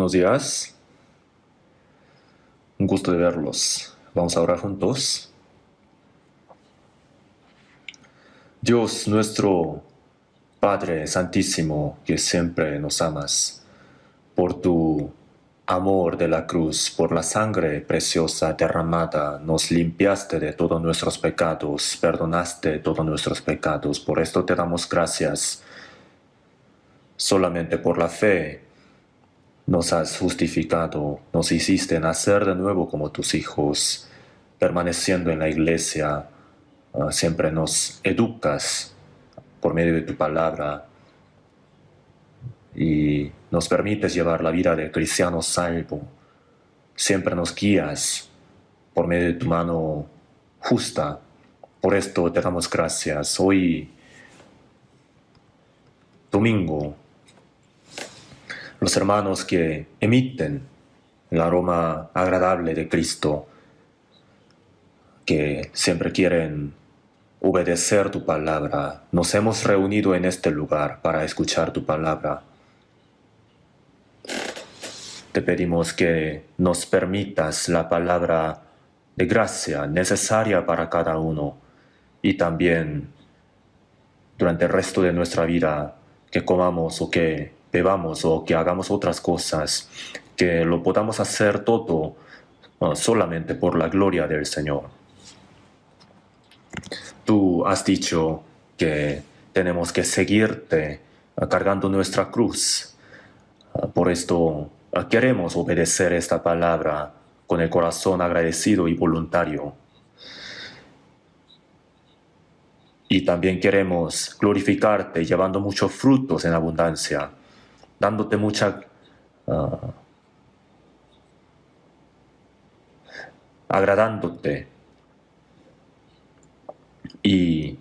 Buenos días, un gusto de verlos. Vamos a orar juntos. Dios nuestro Padre Santísimo, que siempre nos amas, por tu amor de la cruz, por la sangre preciosa derramada, nos limpiaste de todos nuestros pecados, perdonaste todos nuestros pecados. Por esto te damos gracias. Solamente por la fe nos has justificado, nos hiciste nacer de nuevo como tus hijos, permaneciendo en la iglesia. Siempre nos educas por medio de tu palabra y nos permites llevar la vida de cristiano salvo. Siempre nos guías por medio de tu mano justa. Por esto te damos gracias. Hoy, domingo, los hermanos que emiten el aroma agradable de Cristo, que siempre quieren obedecer tu palabra, nos hemos reunido en este lugar para escuchar tu palabra. Te pedimos que nos permitas la palabra de gracia necesaria para cada uno y también durante el resto de nuestra vida que comamos o que bebamos o que hagamos otras cosas, que lo podamos hacer todo solamente por la gloria del Señor. Tú has dicho que tenemos que seguirte cargando nuestra cruz. Por esto queremos obedecer esta palabra con el corazón agradecido y voluntario. Y también queremos glorificarte llevando muchos frutos en abundancia, dándote agradándote. Y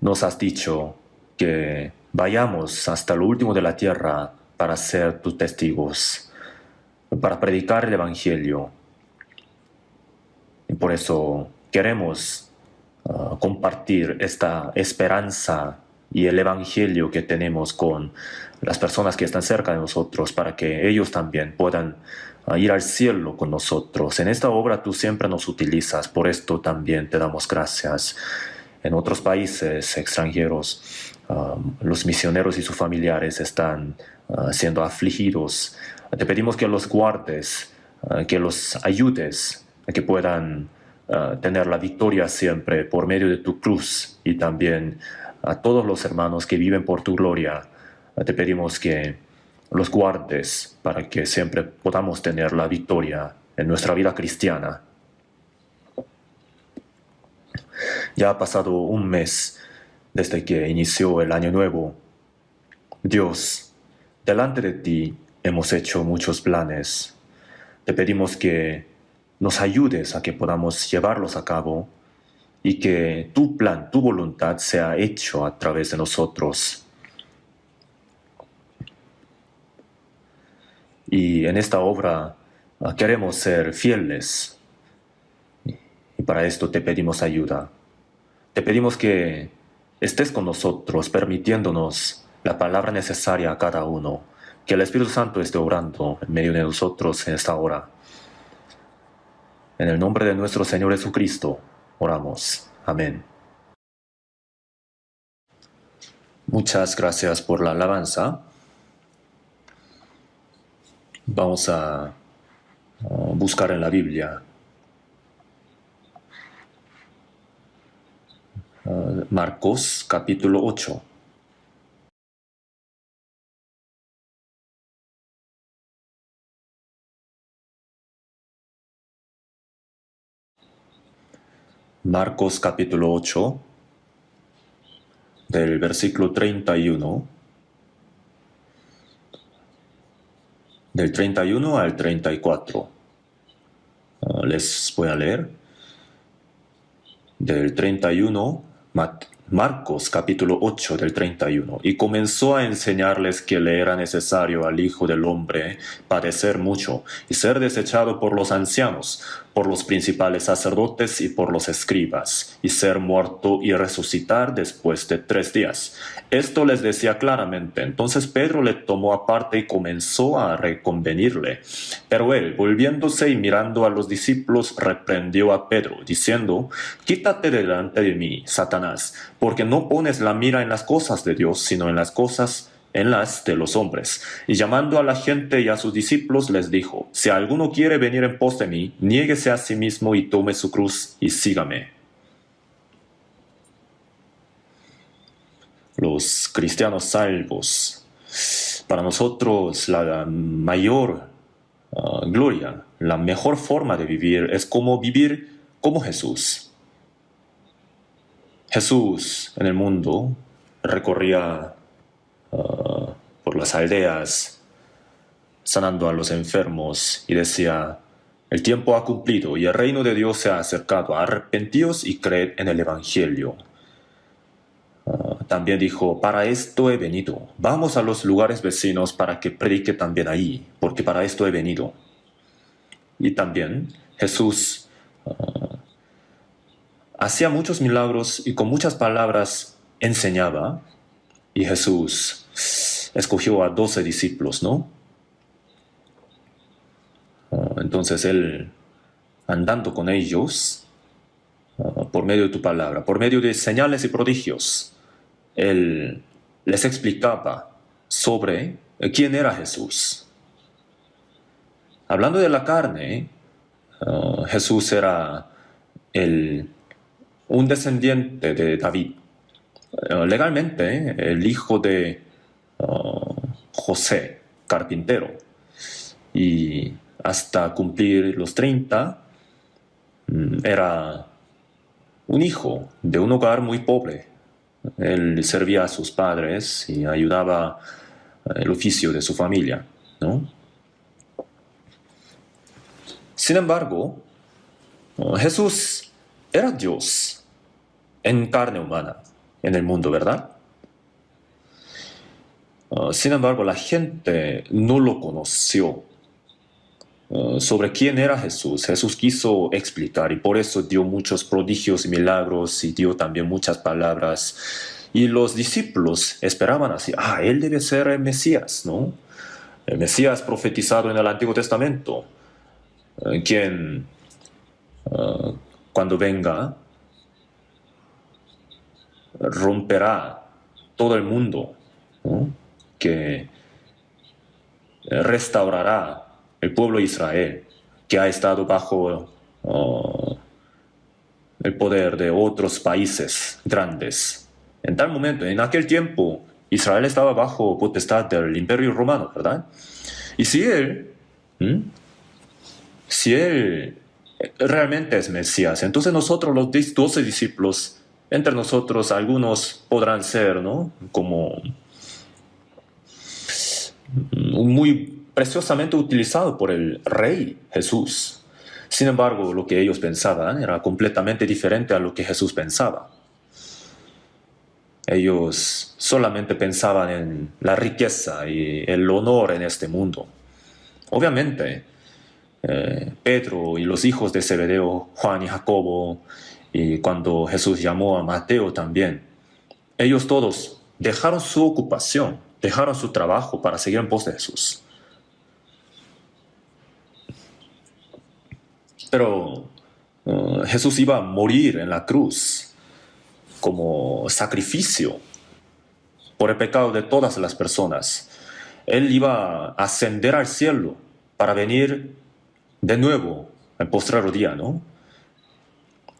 nos has dicho que vayamos hasta lo último de la tierra para ser tus testigos, para predicar el Evangelio. Y por eso queremos compartir esta esperanza y el Evangelio que tenemos con las personas que están cerca de nosotros, para que ellos también puedan ir al cielo con nosotros. En esta obra tú siempre nos utilizas, por esto también te damos gracias. En otros países extranjeros, los misioneros y sus familiares están siendo afligidos. Te pedimos que los guardes, que los ayudes, que puedan tener la victoria siempre por medio de tu cruz, y también a todos los hermanos que viven por tu gloria. Te pedimos que los guardes para que siempre podamos tener la victoria en nuestra vida cristiana. Ya ha pasado un mes desde que inició el año nuevo. Dios, delante de ti hemos hecho muchos planes. Te pedimos que nos ayudes a que podamos llevarlos a cabo y que tu plan, tu voluntad sea hecho a través de nosotros. Y en esta obra queremos ser fieles. Y para esto te pedimos ayuda. Te pedimos que estés con nosotros, permitiéndonos la palabra necesaria a cada uno. Que el Espíritu Santo esté obrando en medio de nosotros en esta hora. En el nombre de nuestro Señor Jesucristo, oramos. Amén. Muchas gracias por la alabanza. Vamos a buscar en la Biblia. Marcos capítulo 8. Marcos capítulo 8, del versículo 31, del 31 al 34. Les voy a leer. Del 31, Marcos capítulo 8 del 31, y comenzó a enseñarles que le era necesario al Hijo del Hombre padecer mucho y ser desechado por los ancianos, por los principales sacerdotes y por los escribas, y ser muerto y resucitar después de 3 días. Esto les decía claramente. Entonces Pedro le tomó aparte y comenzó a reconvenirle. Pero él, volviéndose y mirando a los discípulos, reprendió a Pedro, diciendo: «Quítate delante de mí, Satanás, porque no pones la mira en las cosas de Dios, sino en las cosas de los hombres». Y llamando a la gente y a sus discípulos, les dijo: «Si alguno quiere venir en pos de mí, niéguese a sí mismo y tome su cruz y sígame». Los cristianos salvos, para nosotros la mayor gloria, la mejor forma de vivir es como vivir como Jesús. Jesús en el mundo recorría por las aldeas, sanando a los enfermos, y decía: «El tiempo ha cumplido y el reino de Dios se ha acercado. Arrepentíos y creed en el Evangelio». También dijo: «Para esto he venido. Vamos a los lugares vecinos para que predique también ahí, porque para esto he venido». Y también Jesús hacía muchos milagros y con muchas palabras enseñaba. Y Jesús escogió a 12 discípulos, ¿no? Entonces él, andando con ellos, por medio de tu palabra, por medio de señales y prodigios, él les explicaba sobre quién era Jesús. Hablando de la carne, Jesús era un descendiente de David. Legalmente, el hijo de José, carpintero. Y hasta cumplir los 30, era un hijo de un hogar muy pobre. Él servía a sus padres y ayudaba el oficio de su familia, ¿no? Sin embargo, Jesús era Dios en carne humana en el mundo, ¿verdad? Sin embargo, la gente no lo conoció. Sobre quién era Jesús, Jesús quiso explicar, y por eso dio muchos prodigios y milagros y dio también muchas palabras. Y los discípulos esperaban así: él debe ser el Mesías, ¿no? El Mesías profetizado en el Antiguo Testamento, quien cuando venga romperá todo el mundo, ¿no? Que restaurará el pueblo de Israel, que ha estado bajo el poder de otros países grandes. En tal momento, en aquel tiempo, Israel estaba bajo potestad del Imperio Romano, ¿verdad? Y si él realmente es Mesías, entonces nosotros, los 12 discípulos, entre nosotros algunos podrán ser, ¿no?, como muy preciosamente utilizado por el Rey Jesús. Sin embargo, lo que ellos pensaban era completamente diferente a lo que Jesús pensaba. Ellos solamente pensaban en la riqueza y el honor en este mundo. Obviamente, Pedro y los hijos de Zebedeo, Juan y Jacobo, y cuando Jesús llamó a Mateo también, ellos todos dejaron su ocupación, dejaron su trabajo para seguir en pos de Jesús. Pero Jesús iba a morir en la cruz como sacrificio por el pecado de todas las personas. Él iba a ascender al cielo para venir de nuevo el postrero día, ¿no?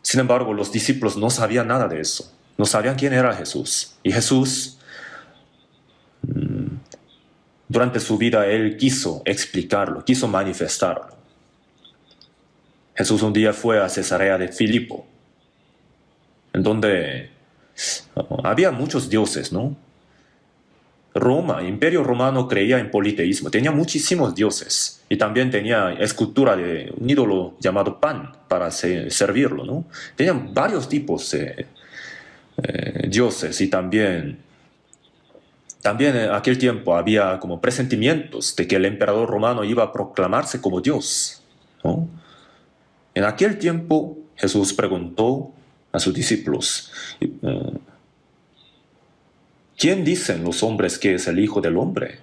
Sin embargo, los discípulos no sabían nada de eso. No sabían quién era Jesús. Y Jesús, durante su vida, él quiso explicarlo, quiso manifestarlo. Jesús un día fue a Cesarea de Filipo, en donde había muchos dioses, ¿no? Roma, Imperio Romano, creía en politeísmo, tenía muchísimos dioses y también tenía escultura de un ídolo llamado Pan para servirlo, ¿no? Tenían varios tipos dioses y también en aquel tiempo había como presentimientos de que el emperador romano iba a proclamarse como Dios, ¿no? En aquel tiempo Jesús preguntó a sus discípulos, ¿quién dicen los hombres que es el Hijo del Hombre?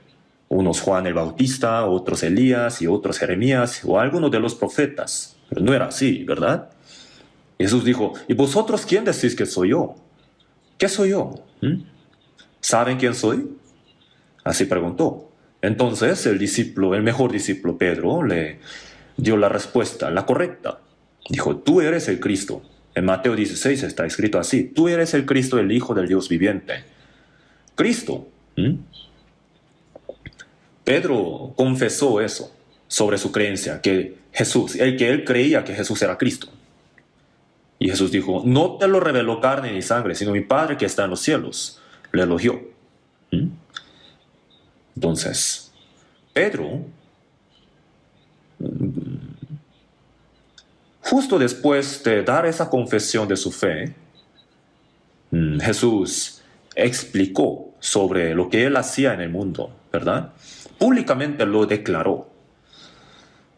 Unos Juan el Bautista, otros Elías y otros Jeremías o algunos de los profetas. Pero no era así, ¿verdad? Jesús dijo, ¿y vosotros quién decís que soy yo? ¿Qué soy yo? ¿Saben quién soy? Así preguntó. Entonces el mejor discípulo Pedro, le dio la respuesta, la correcta. Dijo, tú eres el Cristo. En Mateo 16 está escrito así, tú eres el Cristo, el Hijo del Dios viviente. Cristo. Pedro confesó eso sobre su creencia, que él creía que Jesús era Cristo. Y Jesús dijo, no te lo reveló carne ni sangre, sino mi Padre que está en los cielos. Le elogió. Entonces, Pedro, justo después de dar esa confesión de su fe, Jesús explicó sobre lo que él hacía en el mundo, ¿verdad? Públicamente lo declaró,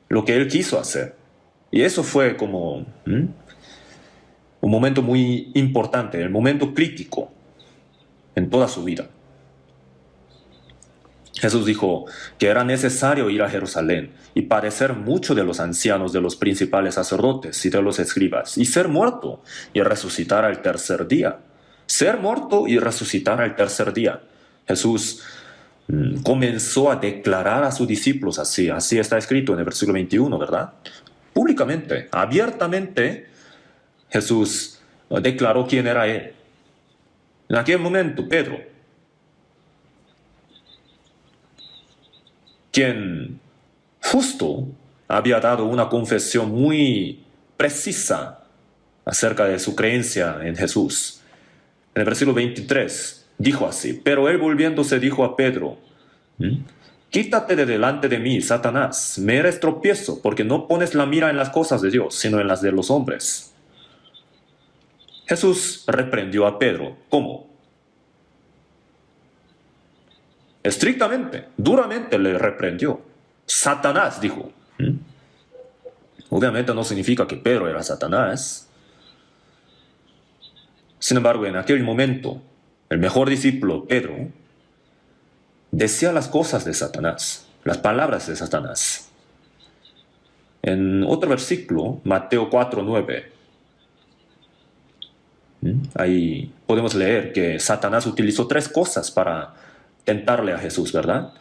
lo que él quiso hacer. Y eso fue como un momento muy importante, el momento crítico en toda su vida. Jesús dijo que era necesario ir a Jerusalén y padecer mucho de los ancianos, de los principales sacerdotes y de los escribas, y ser muerto y resucitar al tercer día. Ser muerto y resucitar al tercer día. Jesús comenzó a declarar a sus discípulos así está escrito en el versículo 21, ¿verdad? Públicamente, abiertamente, Jesús declaró quién era Él. En aquel momento, Pedro, quien justo había dado una confesión muy precisa acerca de su creencia en Jesús. En el versículo 23 dijo así, pero él volviéndose dijo a Pedro, quítate de delante de mí, Satanás, me eres tropiezo, porque no pones la mira en las cosas de Dios, sino en las de los hombres. Jesús reprendió a Pedro. ¿Cómo? Estrictamente, duramente le reprendió. Satanás, dijo. Obviamente no significa que Pedro era Satanás. Sin embargo, en aquel momento, el mejor discípulo, Pedro, decía las cosas de Satanás, las palabras de Satanás. En otro versículo, Mateo 4:9, ahí podemos leer que Satanás utilizó 3 cosas para tentarle a Jesús, ¿verdad?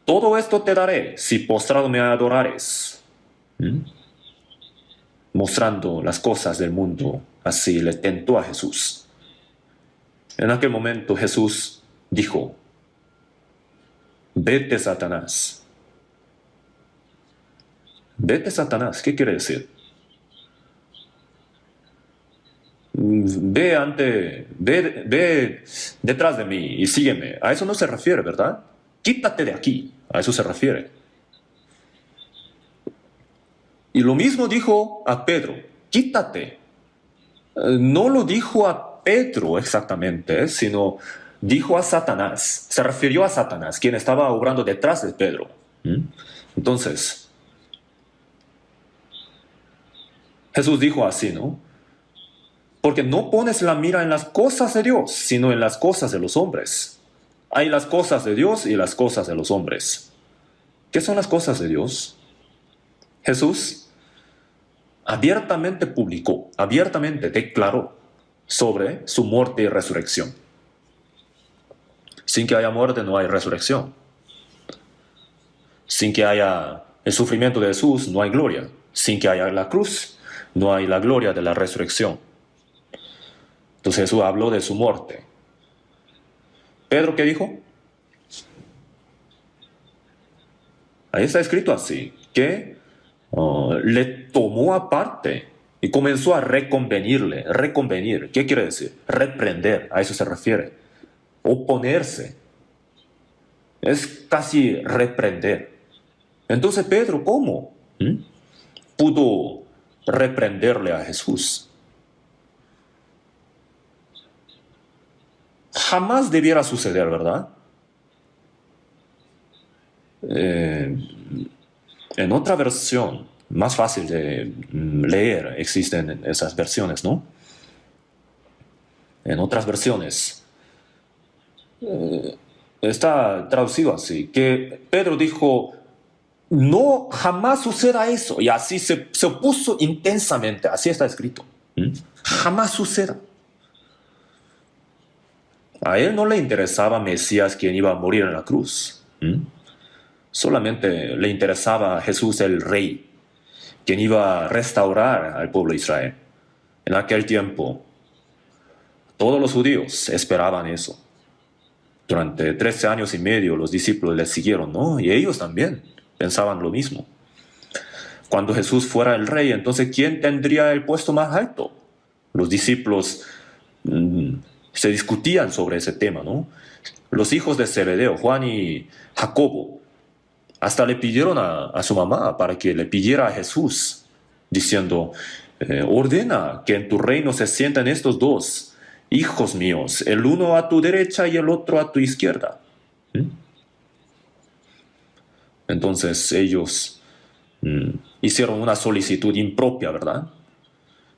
Todo esto te daré si postrado me adorares. Mostrando las cosas del mundo, así le tentó a Jesús. En aquel momento Jesús dijo, vete Satanás. Vete Satanás, ¿qué quiere decir? Ve detrás de mí y sígueme. A eso no se refiere, ¿verdad? Quítate de aquí. A eso se refiere. Y lo mismo dijo a Pedro. Quítate. No lo dijo a Pedro exactamente, sino dijo a Satanás. Se refirió a Satanás, quien estaba obrando detrás de Pedro. Entonces, Jesús dijo así, ¿no? Porque no pones la mira en las cosas de Dios, sino en las cosas de los hombres. Hay las cosas de Dios y las cosas de los hombres. ¿Qué son las cosas de Dios? Jesús abiertamente publicó, abiertamente declaró sobre su muerte y resurrección. Sin que haya muerte no hay resurrección. Sin que haya el sufrimiento de Jesús no hay gloria. Sin que haya la cruz no hay la gloria de la resurrección. Entonces Jesús habló de su muerte. ¿Pedro qué dijo? Ahí está escrito así, que le tomó aparte y comenzó a reconvenirle. Reconvenir, ¿qué quiere decir? Reprender, a eso se refiere. Oponerse. Es casi reprender. Entonces Pedro, ¿cómo? Pudo reprenderle a Jesús. jamás debiera suceder, ¿verdad? En otra versión, más fácil de leer, existen esas versiones, ¿no? En otras versiones está traducido así, que Pedro dijo, no, jamás suceda eso. Y así se opuso intensamente, así está escrito. Jamás suceda. A él no le interesaba Mesías quien iba a morir en la cruz. Solamente le interesaba Jesús el Rey, quien iba a restaurar al pueblo de Israel. En aquel tiempo, todos los judíos esperaban eso. Durante 13 años y medio los discípulos le siguieron, ¿no? Y ellos también pensaban lo mismo. Cuando Jesús fuera el rey, entonces ¿quién tendría el puesto más alto? Los discípulos se discutían sobre ese tema, ¿no? Los hijos de Zebedeo, Juan y Jacobo, hasta le pidieron a su mamá para que le pidiera a Jesús, diciendo, ordena que en tu reino se sienten estos dos hijos míos, el uno a tu derecha y el otro a tu izquierda. Entonces ellos hicieron una solicitud impropia, ¿verdad?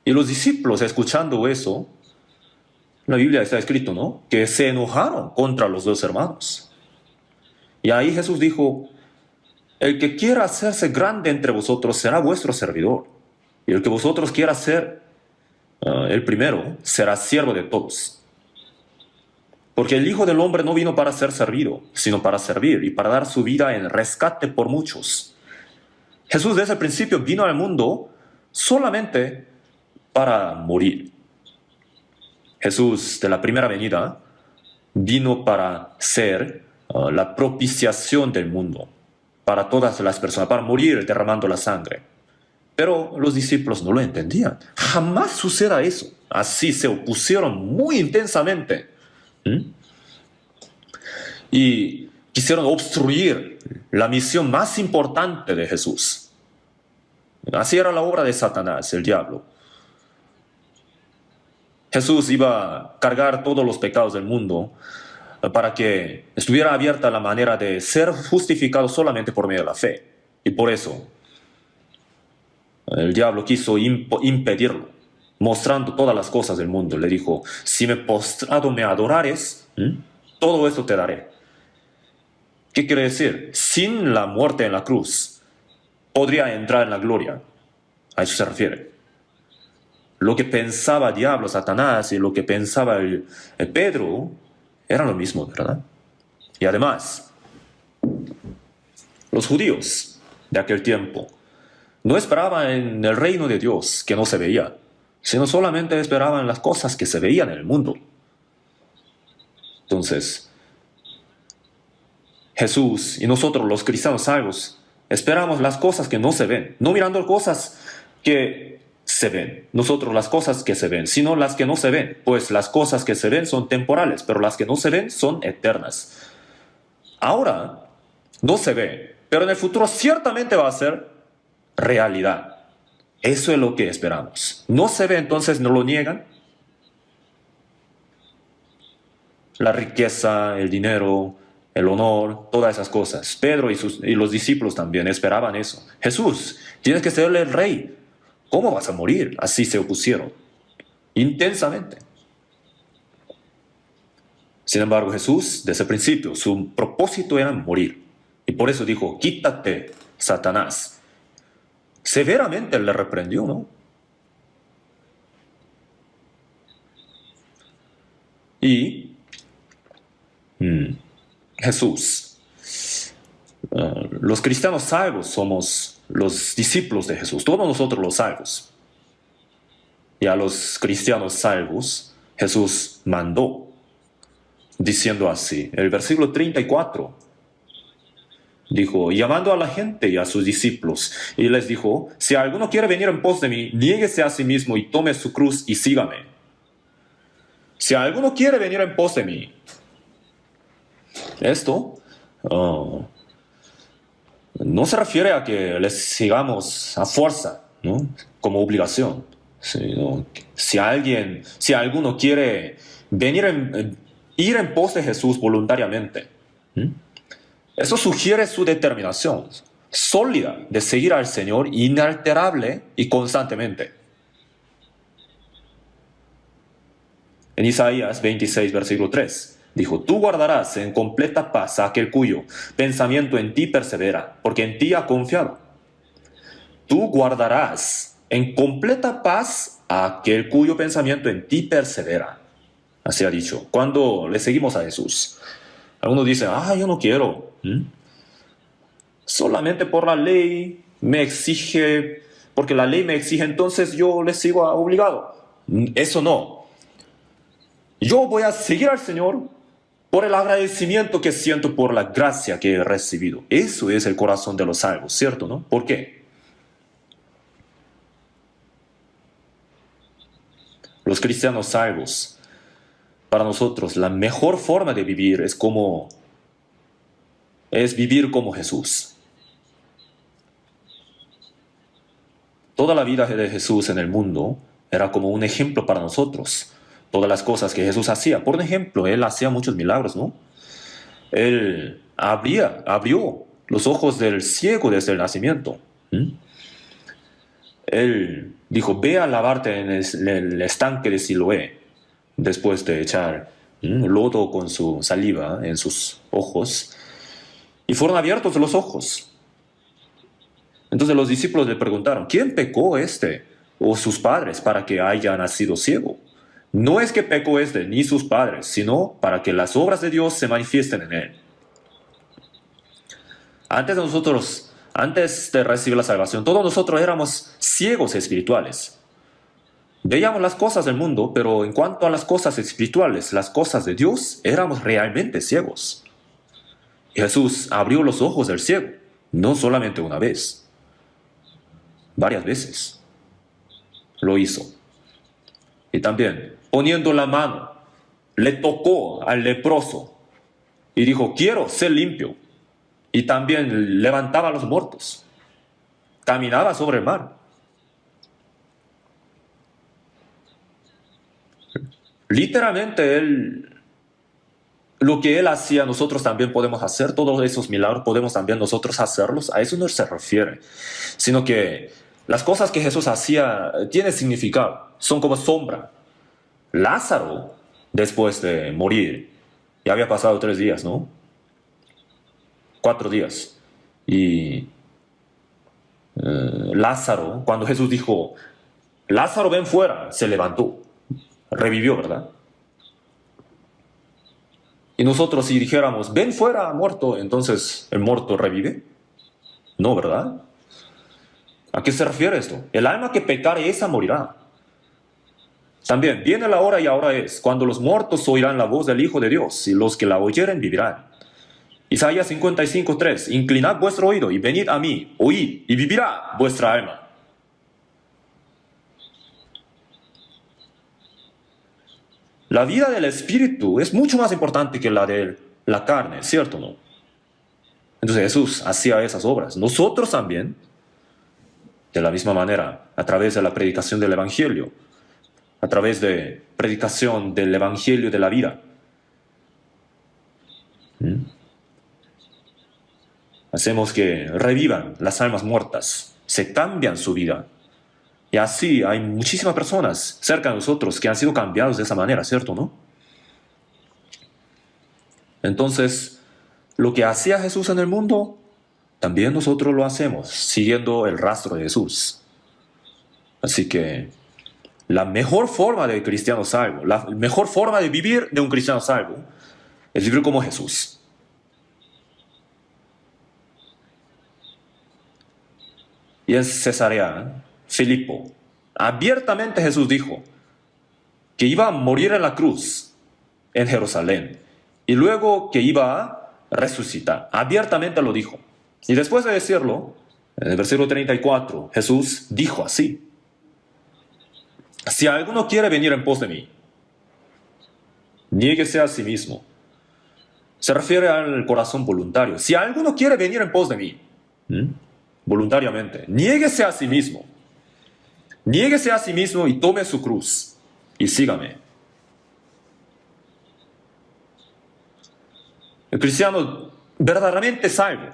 Y los discípulos, escuchando eso, la Biblia está escrito, ¿no? Que se enojaron contra los dos hermanos. Y ahí Jesús dijo, el que quiera hacerse grande entre vosotros será vuestro servidor. Y el que vosotros quiera ser el primero será siervo de todos. Porque el Hijo del Hombre no vino para ser servido, sino para servir y para dar su vida en rescate por muchos. Jesús desde el principio vino al mundo solamente para morir. Jesús de la primera venida vino para ser la propiciación del mundo, para todas las personas, para morir derramando la sangre. Pero los discípulos no lo entendían. Jamás suceda eso. Así se opusieron muy intensamente. Y quisieron obstruir la misión más importante de Jesús. Así era la obra de Satanás, el diablo. Jesús iba a cargar todos los pecados del mundo para que estuviera abierta la manera de ser justificado solamente por medio de la fe. Y por eso el diablo quiso impedirlo, mostrando todas las cosas del mundo. Le dijo, si me postrado me adorares, todo esto te daré. ¿Qué quiere decir? Sin la muerte en la cruz, podría entrar en la gloria. A eso se refiere. Lo que pensaba diablo, Satanás, y lo que pensaba el Pedro, era lo mismo, ¿verdad? Y además, los judíos de aquel tiempo no esperaban en el reino de Dios que no se veía, sino solamente esperaban las cosas que se veían en el mundo. Entonces, Jesús y nosotros los cristianos salvos esperamos las cosas que no se ven, no mirando cosas que se ven, nosotros las cosas que se ven, sino las que no se ven, pues las cosas que se ven son temporales, pero las que no se ven son eternas. Ahora no se ve, pero en el futuro ciertamente va a ser realidad. Eso es lo que esperamos. No se ve, entonces no lo niegan. La riqueza, el dinero, el honor, todas esas cosas. Pedro y los discípulos también esperaban eso. Jesús, tienes que ser el rey. ¿Cómo vas a morir? Así se opusieron intensamente. Sin embargo, Jesús, desde el principio, su propósito era morir. Y por eso dijo, quítate, Satanás. Severamente le reprendió, ¿no? Y Jesús, los cristianos salvos somos los discípulos de Jesús, todos nosotros los salvos. Y a los cristianos salvos, Jesús mandó, diciendo así, el versículo 34, dijo, llamando a la gente y a sus discípulos, y les dijo, si alguno quiere venir en pos de mí, niéguese a sí mismo y tome su cruz y sígame. Si alguno quiere venir en pos de mí, esto no se refiere a que les sigamos a fuerza, ¿no? Como obligación. Sino, si alguno quiere venir ir en pos de Jesús voluntariamente. Eso sugiere su determinación sólida de seguir al Señor inalterable y constantemente. En Isaías 26, versículo 3, dijo, tú guardarás en completa paz a aquel cuyo pensamiento en ti persevera, porque en ti ha confiado. Tú guardarás en completa paz a aquel cuyo pensamiento en ti persevera. Así ha dicho. Cuando le seguimos a Jesús, algunos dicen, yo no quiero. Solamente por la ley me exige, porque la ley me exige, entonces yo le sigo obligado. Eso no. Yo voy a seguir al Señor por el agradecimiento que siento por la gracia que he recibido. Eso es el corazón de los salvos, ¿cierto? ¿No? ¿Por qué? Los cristianos salvos, para nosotros, la mejor forma de vivir es vivir como Jesús. Toda la vida de Jesús en el mundo era como un ejemplo para nosotros. Todas las cosas que Jesús hacía. Por ejemplo, Él hacía muchos milagros, ¿no? Él abrió los ojos del ciego desde el nacimiento. Él dijo, ve a lavarte en el estanque de Siloé, después de echar lodo con su saliva en sus ojos. Y fueron abiertos los ojos. Entonces los discípulos le preguntaron, ¿quién pecó o sus padres para que haya nacido ciego? No es que pecó ni sus padres, sino para que las obras de Dios se manifiesten en él. Antes de recibir la salvación, todos nosotros éramos ciegos espirituales. Veíamos las cosas del mundo, pero en cuanto a las cosas espirituales, las cosas de Dios, éramos realmente ciegos. Jesús abrió los ojos del ciego, no solamente una vez, varias veces lo hizo. Y también, poniendo la mano, le tocó al leproso y dijo, quiero ser limpio. Y también levantaba a los muertos, caminaba sobre el mar. Literalmente, lo que él hacía, nosotros también podemos hacer. Todos esos milagros podemos también nosotros hacerlos. A eso no se refiere, sino que las cosas que Jesús hacía tienen significado, son como sombra. Lázaro, después de morir, ya había pasado 3 días, ¿no? 4 días. Y Lázaro, cuando Jesús dijo, Lázaro, ven fuera, se levantó, revivió, ¿verdad? Y nosotros si dijéramos, ven fuera, muerto, entonces el muerto revive. No, ¿verdad? ¿A qué se refiere esto? El alma que pecare, esa morirá. También, viene la hora y ahora es, cuando los muertos oirán la voz del Hijo de Dios, y los que la oyeren vivirán. Isaías 55:3, inclinad vuestro oído y venid a mí, oíd, y vivirá vuestra alma. La vida del espíritu es mucho más importante que la de la carne, ¿cierto o no? Entonces Jesús hacía esas obras. Nosotros también, de la misma manera, a través de la predicación del Evangelio, a través de predicación del Evangelio de la vida, hacemos que revivan las almas muertas, se cambian su vida. Y así hay muchísimas personas cerca de nosotros que han sido cambiados de esa manera, ¿cierto, no? Entonces, lo que hacía Jesús en el mundo, también nosotros lo hacemos, siguiendo el rastro de Jesús. Así que la mejor forma de cristiano salvo, la mejor forma de vivir de un cristiano salvo, es vivir como Jesús. Y en Cesarea, Filipo, abiertamente Jesús dijo que iba a morir en la cruz en Jerusalén y luego que iba a resucitar. Abiertamente lo dijo. Y después de decirlo, en el versículo 34, Jesús dijo así: si alguno quiere venir en pos de mí, niéguese a sí mismo. Se refiere al corazón voluntario. Si alguno quiere venir en pos de mí, voluntariamente, niéguese a sí mismo. Niéguese a sí mismo y tome su cruz y sígame. El cristiano verdaderamente salvo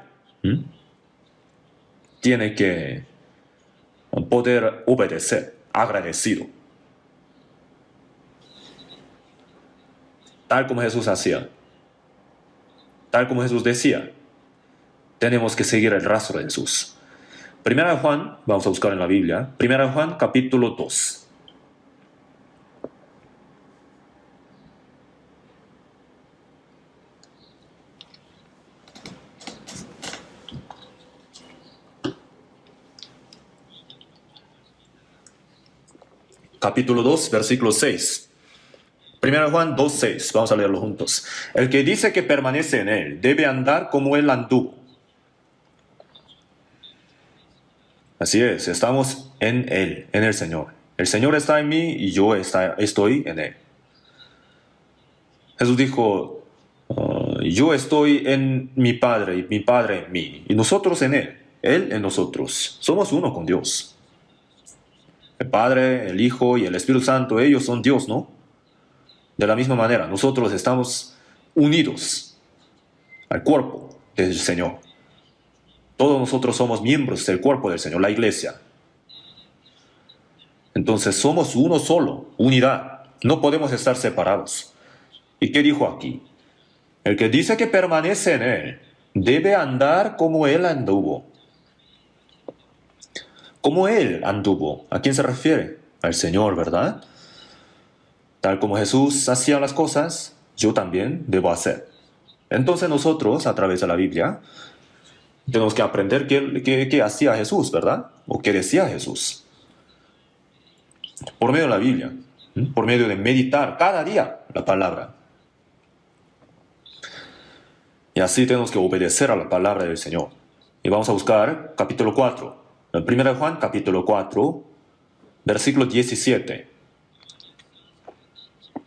tiene que poder obedecer, agradecido, tal como Jesús hacía, tal como Jesús decía. Tenemos que seguir el rastro de Jesús. Primera de Juan, vamos a buscar en la Biblia, Primera de Juan, capítulo 2. Capítulo 2, versículo 6. Primera de Juan 2, 6. Vamos a leerlo juntos. El que dice que permanece en él debe andar como él anduvo. Así es, estamos en él, en el Señor. El Señor está en mí y yo estoy en él. Jesús dijo, yo estoy en mi Padre y mi Padre en mí, y nosotros en él en nosotros. Somos uno con Dios. El Padre, el Hijo y el Espíritu Santo, ellos son Dios, ¿no? De la misma manera, nosotros estamos unidos al cuerpo del Señor. Todos nosotros somos miembros del cuerpo del Señor, la iglesia. Entonces somos uno solo, unidad. No podemos estar separados. ¿Y qué dijo aquí? El que dice que permanece en él debe andar como él anduvo. Como él anduvo. ¿A quién se refiere? Al Señor, ¿verdad? Tal como Jesús hacía las cosas, yo también debo hacer. Entonces nosotros, a través de la Biblia, tenemos que aprender qué hacía Jesús, ¿verdad? O qué decía Jesús. Por medio de la Biblia, por medio de meditar cada día la palabra. Y así tenemos que obedecer a la palabra del Señor. Y vamos a buscar capítulo 4. En 1 Juan, capítulo 4, versículo 17.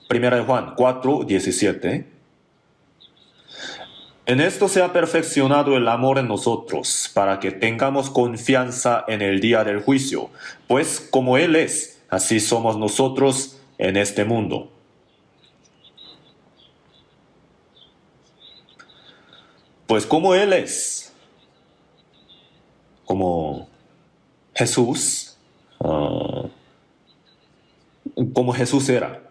1 Juan 4, 17. En esto se ha perfeccionado el amor en nosotros, para que tengamos confianza en el día del juicio, pues como Él es, así somos nosotros en este mundo. Pues como Él es, como Jesús, como Jesús era,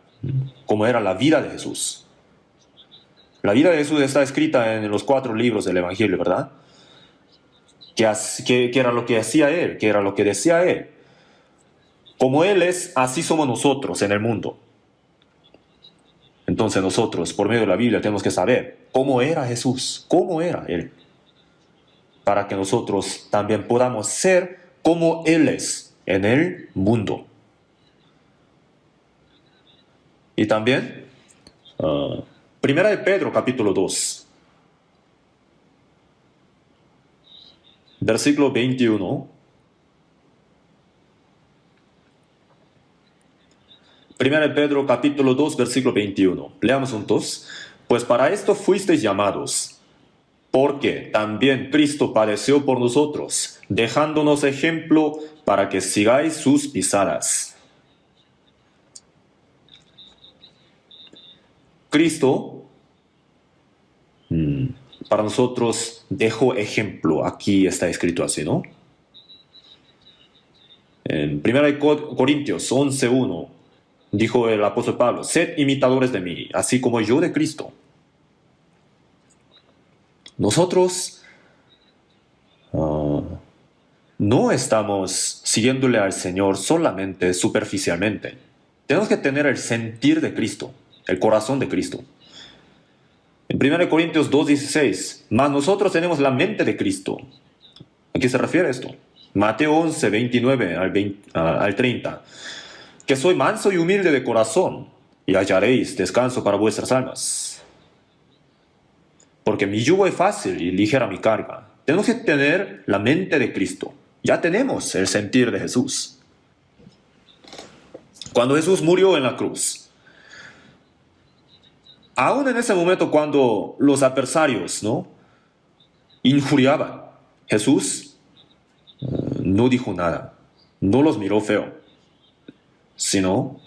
como era la vida de Jesús. La vida de Jesús está escrita en los 4 libros del Evangelio, ¿verdad? ¿Qué era lo que hacía Él? ¿Qué era lo que decía Él? Como Él es, así somos nosotros en el mundo. Entonces nosotros, por medio de la Biblia, tenemos que saber cómo era Jesús, cómo era Él, para que nosotros también podamos ser como Él es en el mundo. Y también, Primera de Pedro, capítulo 2, versículo 21. Primera de Pedro, capítulo 2, versículo 21. Leamos juntos. Pues para esto fuisteis llamados, porque también Cristo padeció por nosotros, dejándonos ejemplo para que sigáis sus pisadas. Cristo para nosotros dejó ejemplo. Aquí está escrito así, ¿no? En 1 Corintios 11:1 dijo el apóstol Pablo, sed imitadores de mí, así como yo de Cristo. Nosotros no estamos siguiéndole al Señor solamente superficialmente. Tenemos que tener el sentir de Cristo, el corazón de Cristo. En 1 Corintios 2:16, mas nosotros tenemos la mente de Cristo. ¿A qué se refiere esto? Mateo 11, 29 al 30. Que soy manso y humilde de corazón, y hallaréis descanso para vuestras almas. Porque mi yugo es fácil y ligera mi carga. Tenemos que tener la mente de Cristo. Ya tenemos el sentir de Jesús. Cuando Jesús murió en la cruz, aún en ese momento cuando los adversarios, ¿no?, injuriaban, Jesús no dijo nada, no los miró feo, sino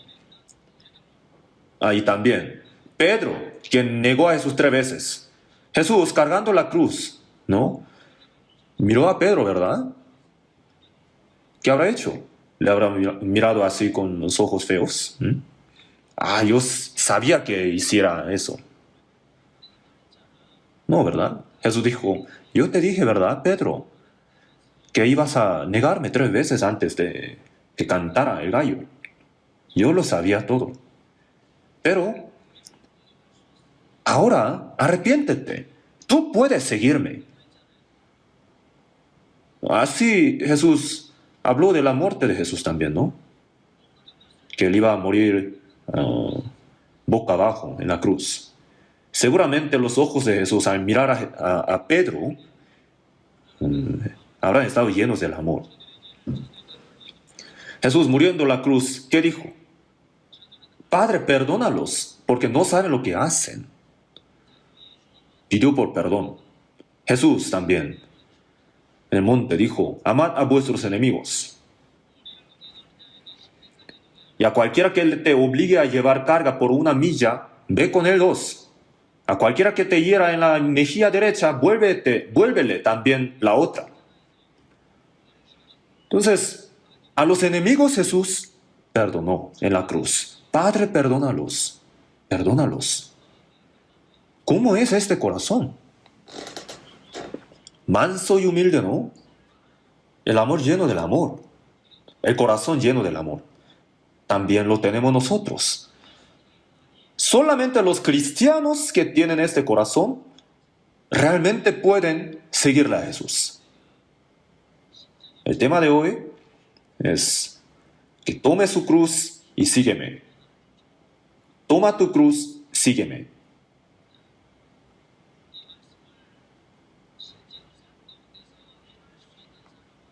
ahí también Pedro, quien negó a Jesús 3 veces, Jesús cargando la cruz, ¿no? Miró a Pedro, ¿verdad? ¿Qué habrá hecho? ¿Le habrá mirado así con los ojos feos? ¿Mm? Ah, yo sabía que hiciera eso. No, ¿verdad? Jesús dijo, yo te dije, ¿verdad, Pedro? Que ibas a negarme 3 veces antes de que cantara el gallo. Yo lo sabía todo. Pero ahora arrepiéntete. Tú puedes seguirme. Así Jesús habló de la muerte de Jesús también, ¿no? Que él iba a morir boca abajo en la cruz. Seguramente los ojos de Jesús al mirar a Pedro habrán estado llenos del amor. Jesús muriendo en la cruz, ¿qué dijo? Padre, perdónalos, porque no saben lo que hacen. Pidió por perdón. Jesús también en el monte dijo, amad a vuestros enemigos. Y a cualquiera que te obligue a llevar carga por 1 milla, ve con él 2. A cualquiera que te hiera en la mejilla derecha, vuélvele también la otra. Entonces, a los enemigos Jesús perdonó en la cruz. Padre, perdónalos, perdónalos. ¿Cómo es este corazón? Manso y humilde, ¿no? El amor lleno del amor. El corazón lleno del amor. También lo tenemos nosotros. Solamente los cristianos que tienen este corazón realmente pueden seguirle a Jesús. El tema de hoy es que tome su cruz y sígueme. Toma tu cruz, sígueme.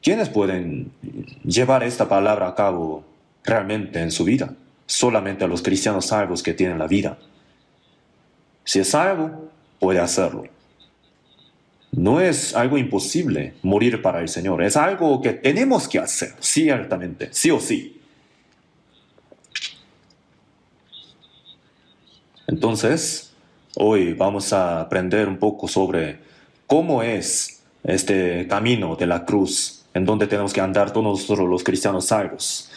¿Quiénes pueden llevar esta palabra a cabo realmente en su vida? Solamente a los cristianos salvos que tienen la vida. Si es salvo, puede hacerlo. No es algo imposible morir para el Señor. Es algo que tenemos que hacer, ciertamente, sí o sí. Entonces, hoy vamos a aprender un poco sobre cómo es este camino de la cruz en donde tenemos que andar todos nosotros los cristianos salvos.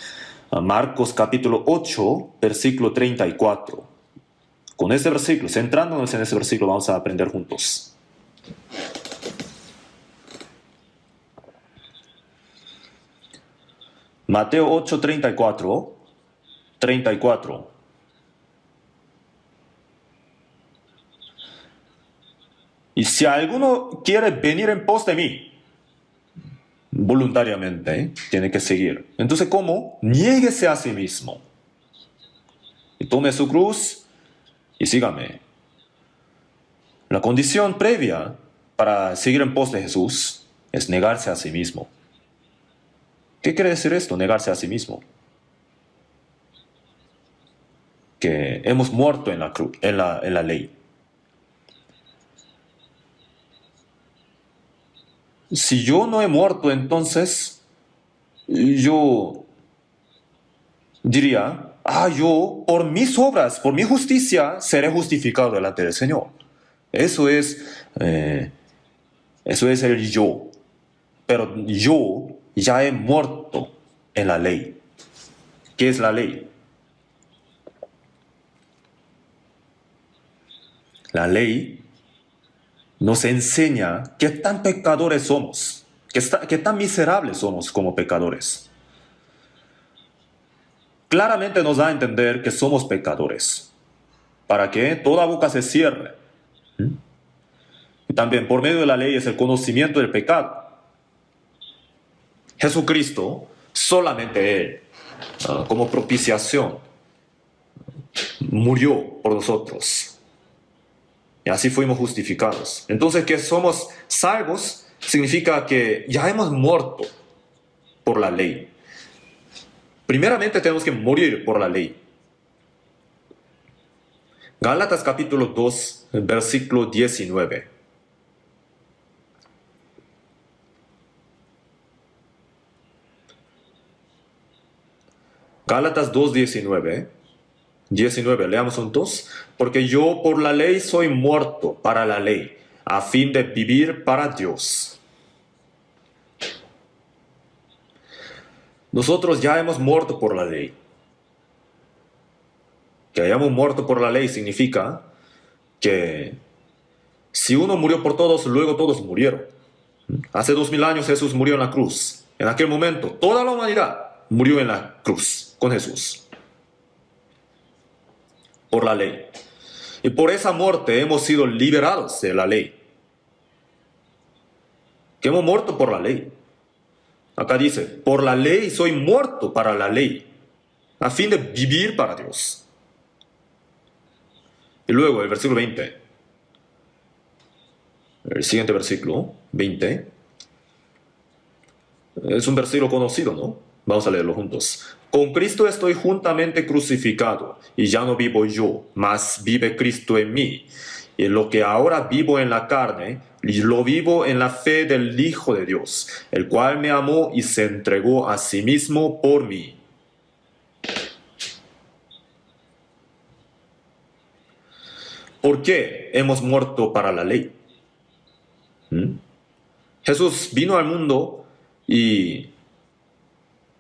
Marcos capítulo 8, versículo 34. Con este versículo, centrándonos en este versículo, vamos a aprender juntos. Mateo 8, 34. Y si alguno quiere venir en pos de mí, voluntariamente, tiene que seguir. Entonces, ¿cómo? Niéguese a sí mismo. Y tome su cruz y sígame. La condición previa para seguir en pos de Jesús es negarse a sí mismo. ¿Qué quiere decir esto? Negarse a sí mismo. Que hemos muerto en la cruz, en la ley. Si yo no he muerto, entonces yo diría, yo por mis obras, por mi justicia, seré justificado delante del Señor. Eso es el yo. Pero yo ya he muerto en la ley. ¿Qué es la ley? La ley nos enseña qué tan pecadores somos, qué tan miserables somos como pecadores. Claramente nos da a entender que somos pecadores, para que toda boca se cierre. Y también por medio de la ley es el conocimiento del pecado. Jesucristo, solamente Él, como propiciación, murió por nosotros. Y así fuimos justificados. Entonces, que somos salvos significa que ya hemos muerto por la ley. Primeramente tenemos que morir por la ley. Gálatas capítulo 2, versículo 19. Gálatas 2, 19. 19, leamos juntos. Porque yo por la ley soy muerto para la ley, a fin de vivir para Dios. Nosotros ya hemos muerto por la ley. Que hayamos muerto por la ley significa que si uno murió por todos, luego todos murieron. Hace 2000 años Jesús murió en la cruz. En aquel momento, toda la humanidad murió en la cruz con Jesús. Por la ley. Y por esa muerte hemos sido liberados de la ley. Que hemos muerto por la ley. Acá dice, por la ley soy muerto para la ley, a fin de vivir para Dios. Y luego el versículo 20. El siguiente versículo, 20. Es un versículo conocido, ¿no? Vamos a leerlo juntos. Con Cristo estoy juntamente crucificado, y ya no vivo yo, mas vive Cristo en mí. Y lo que ahora vivo en la carne, lo vivo en la fe del Hijo de Dios, el cual me amó y se entregó a sí mismo por mí. ¿Por qué hemos muerto para la ley? Jesús vino al mundo y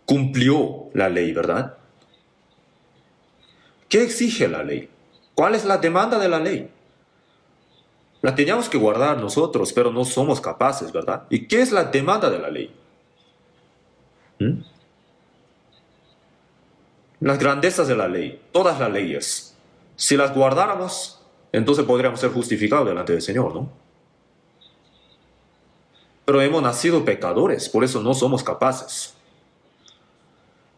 cumplió la ley, ¿verdad? ¿Qué exige la ley? ¿Cuál es la demanda de la ley? La teníamos que guardar nosotros, pero no somos capaces, ¿verdad? ¿Y qué es la demanda de la ley? Las grandezas de la ley, todas las leyes, si las guardáramos, entonces podríamos ser justificados delante del Señor, ¿no? Pero hemos nacido pecadores, por eso no somos capaces.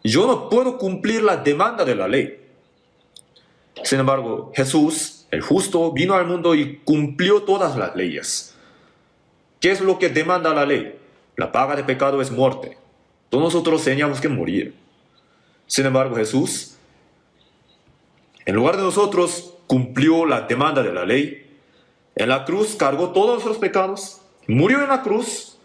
Yo no puedo cumplir la demanda de la ley. Sin embargo, Jesús, el justo, vino al mundo y cumplió todas las leyes. ¿Qué es lo que demanda la ley? La paga de pecado es muerte. Todos nosotros teníamos que morir. Sin embargo, Jesús, en lugar de nosotros, cumplió la demanda de la ley. En la cruz cargó todos nuestros pecados, murió en la cruz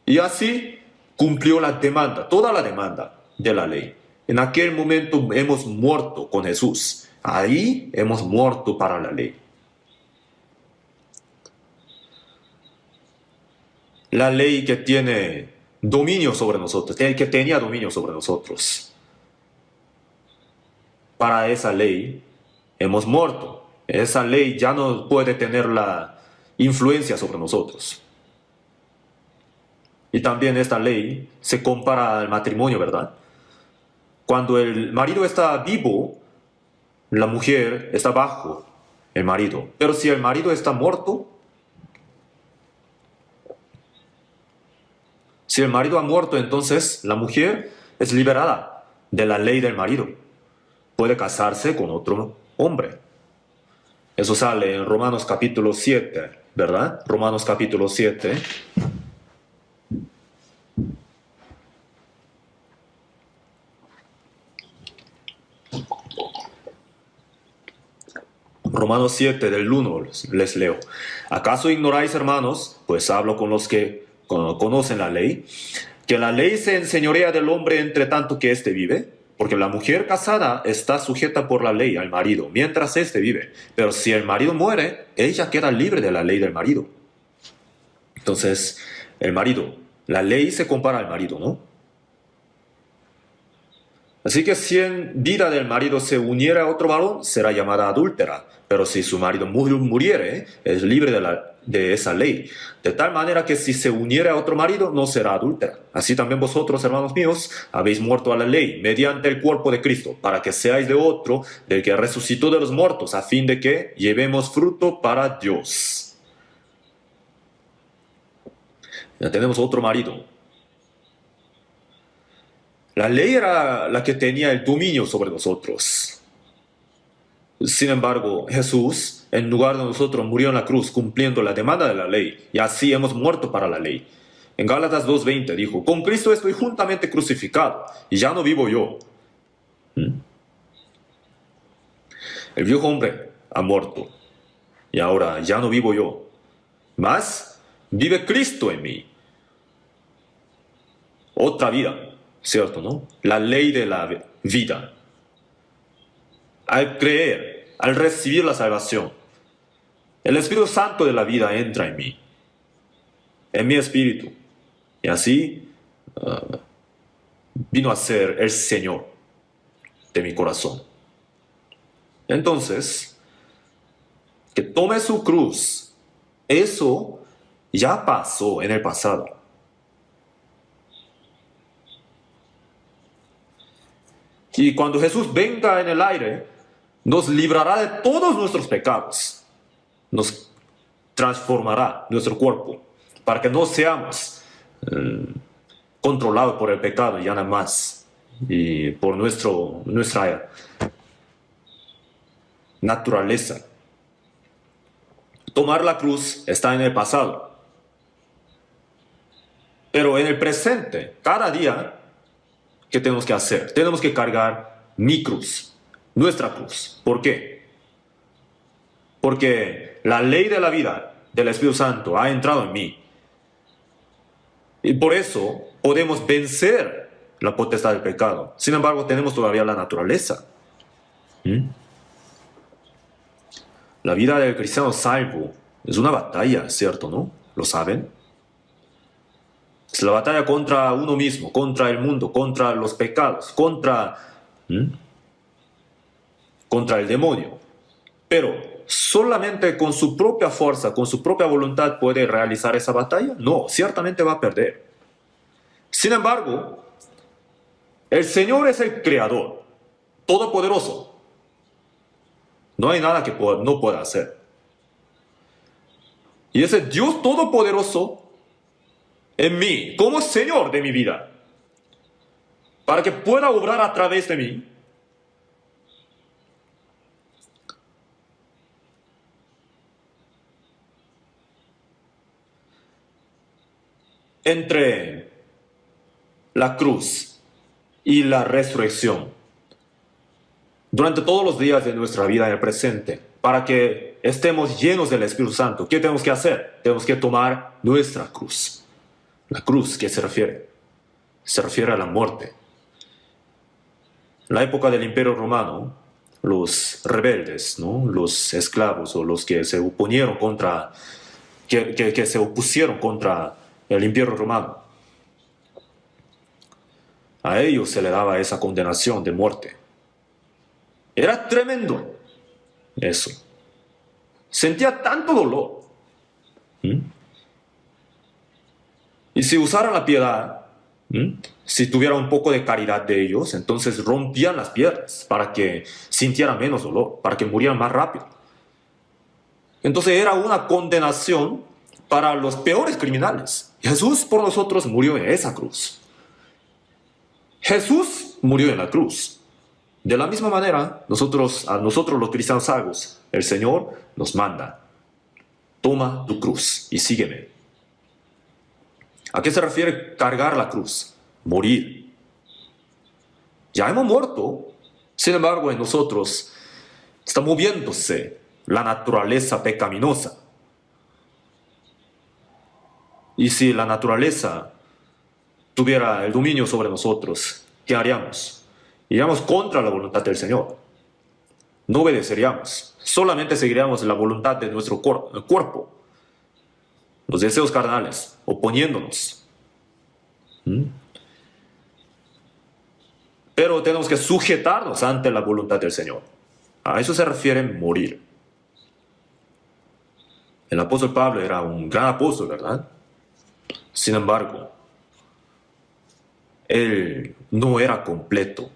y así cumplió la demanda, toda la demanda de la ley. En aquel momento hemos muerto con Jesús. Ahí hemos muerto para la ley. La ley que tiene dominio sobre nosotros, que tenía dominio sobre nosotros. Para esa ley hemos muerto. Esa ley ya no puede tener la influencia sobre nosotros. Y también esta ley se compara al matrimonio, ¿verdad? Cuando el marido está vivo, la mujer está bajo el marido. Pero si el marido está muerto, si el marido ha muerto, entonces la mujer es liberada de la ley del marido. Puede casarse con otro hombre. Eso sale en Romanos capítulo 7, ¿verdad? Romanos capítulo 7. Romanos 7 del 1 les leo. ¿Acaso ignoráis, hermanos? Pues hablo con los que conocen la ley, que la ley se enseñorea del hombre entre tanto que éste vive, porque la mujer casada está sujeta por la ley al marido, mientras éste vive. Pero si el marido muere, ella queda libre de la ley del marido. Entonces, el marido, la ley se compara al marido, ¿no? Así que si en vida del marido se uniera a otro varón, será llamada adúltera. Pero si su marido muriere, es libre de esa ley. De tal manera que si se uniera a otro marido, no será adúltera. Así también vosotros, hermanos míos, habéis muerto a la ley mediante el cuerpo de Cristo, para que seáis de otro, del que resucitó de los muertos, a fin de que llevemos fruto para Dios. Ya tenemos otro marido. La ley era la que tenía el dominio sobre nosotros. Sin embargo, Jesús, en lugar de nosotros, murió en la cruz cumpliendo la demanda de la ley, y así hemos muerto para la ley. En Gálatas 2:20 dijo, con Cristo estoy juntamente crucificado, y ya no vivo yo. El viejo hombre ha muerto, y ahora ya no vivo yo, mas vive Cristo en mí. Otra vida. ¿Cierto, no? La ley de la vida. Al creer, al recibir la salvación, el Espíritu Santo de la vida entra en mí, en mi espíritu. Y así vino a ser el Señor de mi corazón. Entonces, que tome su cruz, eso ya pasó en el pasado. Y cuando Jesús venga en el aire, nos librará de todos nuestros pecados. Nos transformará nuestro cuerpo para que no seamos controlados por el pecado ya nada más y por nuestra naturaleza. Tomar la cruz está en el pasado. Pero en el presente, cada día, ¿qué tenemos que hacer? Tenemos que cargar mi cruz, nuestra cruz. ¿Por qué? Porque la ley de la vida del Espíritu Santo ha entrado en mí. Y por eso podemos vencer la potestad del pecado. Sin embargo, tenemos todavía la naturaleza. La vida del cristiano salvo es una batalla, ¿cierto? ¿No? ¿Lo saben? Es la batalla contra uno mismo, contra el mundo, contra los pecados, contra el demonio. Pero solamente con su propia fuerza, con su propia voluntad puede realizar esa batalla. No, ciertamente va a perder. Sin embargo, el Señor es el Creador, todopoderoso. No hay nada que no pueda hacer. Y ese Dios todopoderoso en mí, como Señor de mi vida, para que pueda obrar a través de mí, entre la cruz y la resurrección, durante todos los días de nuestra vida en el presente, para que estemos llenos del Espíritu Santo, ¿qué tenemos que hacer? Tenemos que tomar nuestra cruz. La cruz, ¿qué se refiere? Se refiere a la muerte. En la época del Imperio Romano, los rebeldes, ¿no? Los esclavos o los que se oponieron contra, que se opusieron contra el Imperio Romano, a ellos se le daba esa condenación de muerte. Era tremendo eso. Sentía tanto dolor. Y si usaran la piedad, si tuviera un poco de caridad de ellos, entonces rompían las piedras para que sintieran menos dolor, para que murieran más rápido. Entonces era una condenación para los peores criminales. Jesús por nosotros murió en esa cruz. Jesús murió en la cruz. De la misma manera, a nosotros los cristianos salvos, el Señor nos manda: toma tu cruz y sígueme. ¿A qué se refiere cargar la cruz? Morir. Ya hemos muerto. Sin embargo, en nosotros está moviéndose la naturaleza pecaminosa. Y si la naturaleza tuviera el dominio sobre nosotros, ¿qué haríamos? Iríamos contra la voluntad del Señor. No obedeceríamos. Solamente seguiríamos la voluntad de nuestro cuerpo, los deseos carnales, oponiéndonos. Pero tenemos que sujetarnos ante la voluntad del Señor. A eso se refiere morir. El apóstol Pablo era un gran apóstol, ¿verdad? Sin embargo, él no era completo.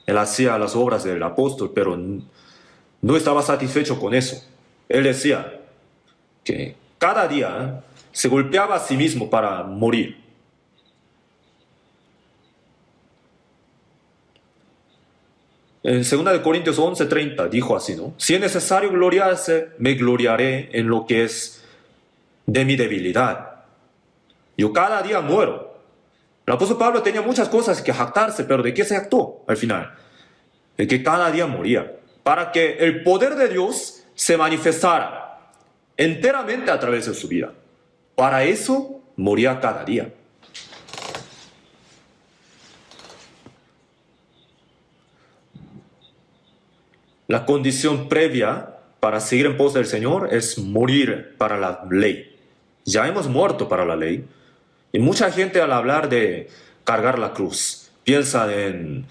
Él hacía las obras del apóstol, pero no estaba satisfecho con eso. Él decía que cada día se golpeaba a sí mismo para morir. En 2 Corintios 11:30 dijo así, ¿no? Si es necesario gloriarse, me gloriaré en lo que es de mi debilidad. Yo cada día muero. El apóstol Pablo tenía muchas cosas que jactarse, pero ¿de qué se jactó al final? De que cada día moría, para que el poder de Dios se manifestara enteramente a través de su vida. Para eso moría cada día. La condición previa para seguir en pos del Señor es morir para la ley. Ya hemos muerto para la ley. Y mucha gente al hablar de cargar la cruz piensa en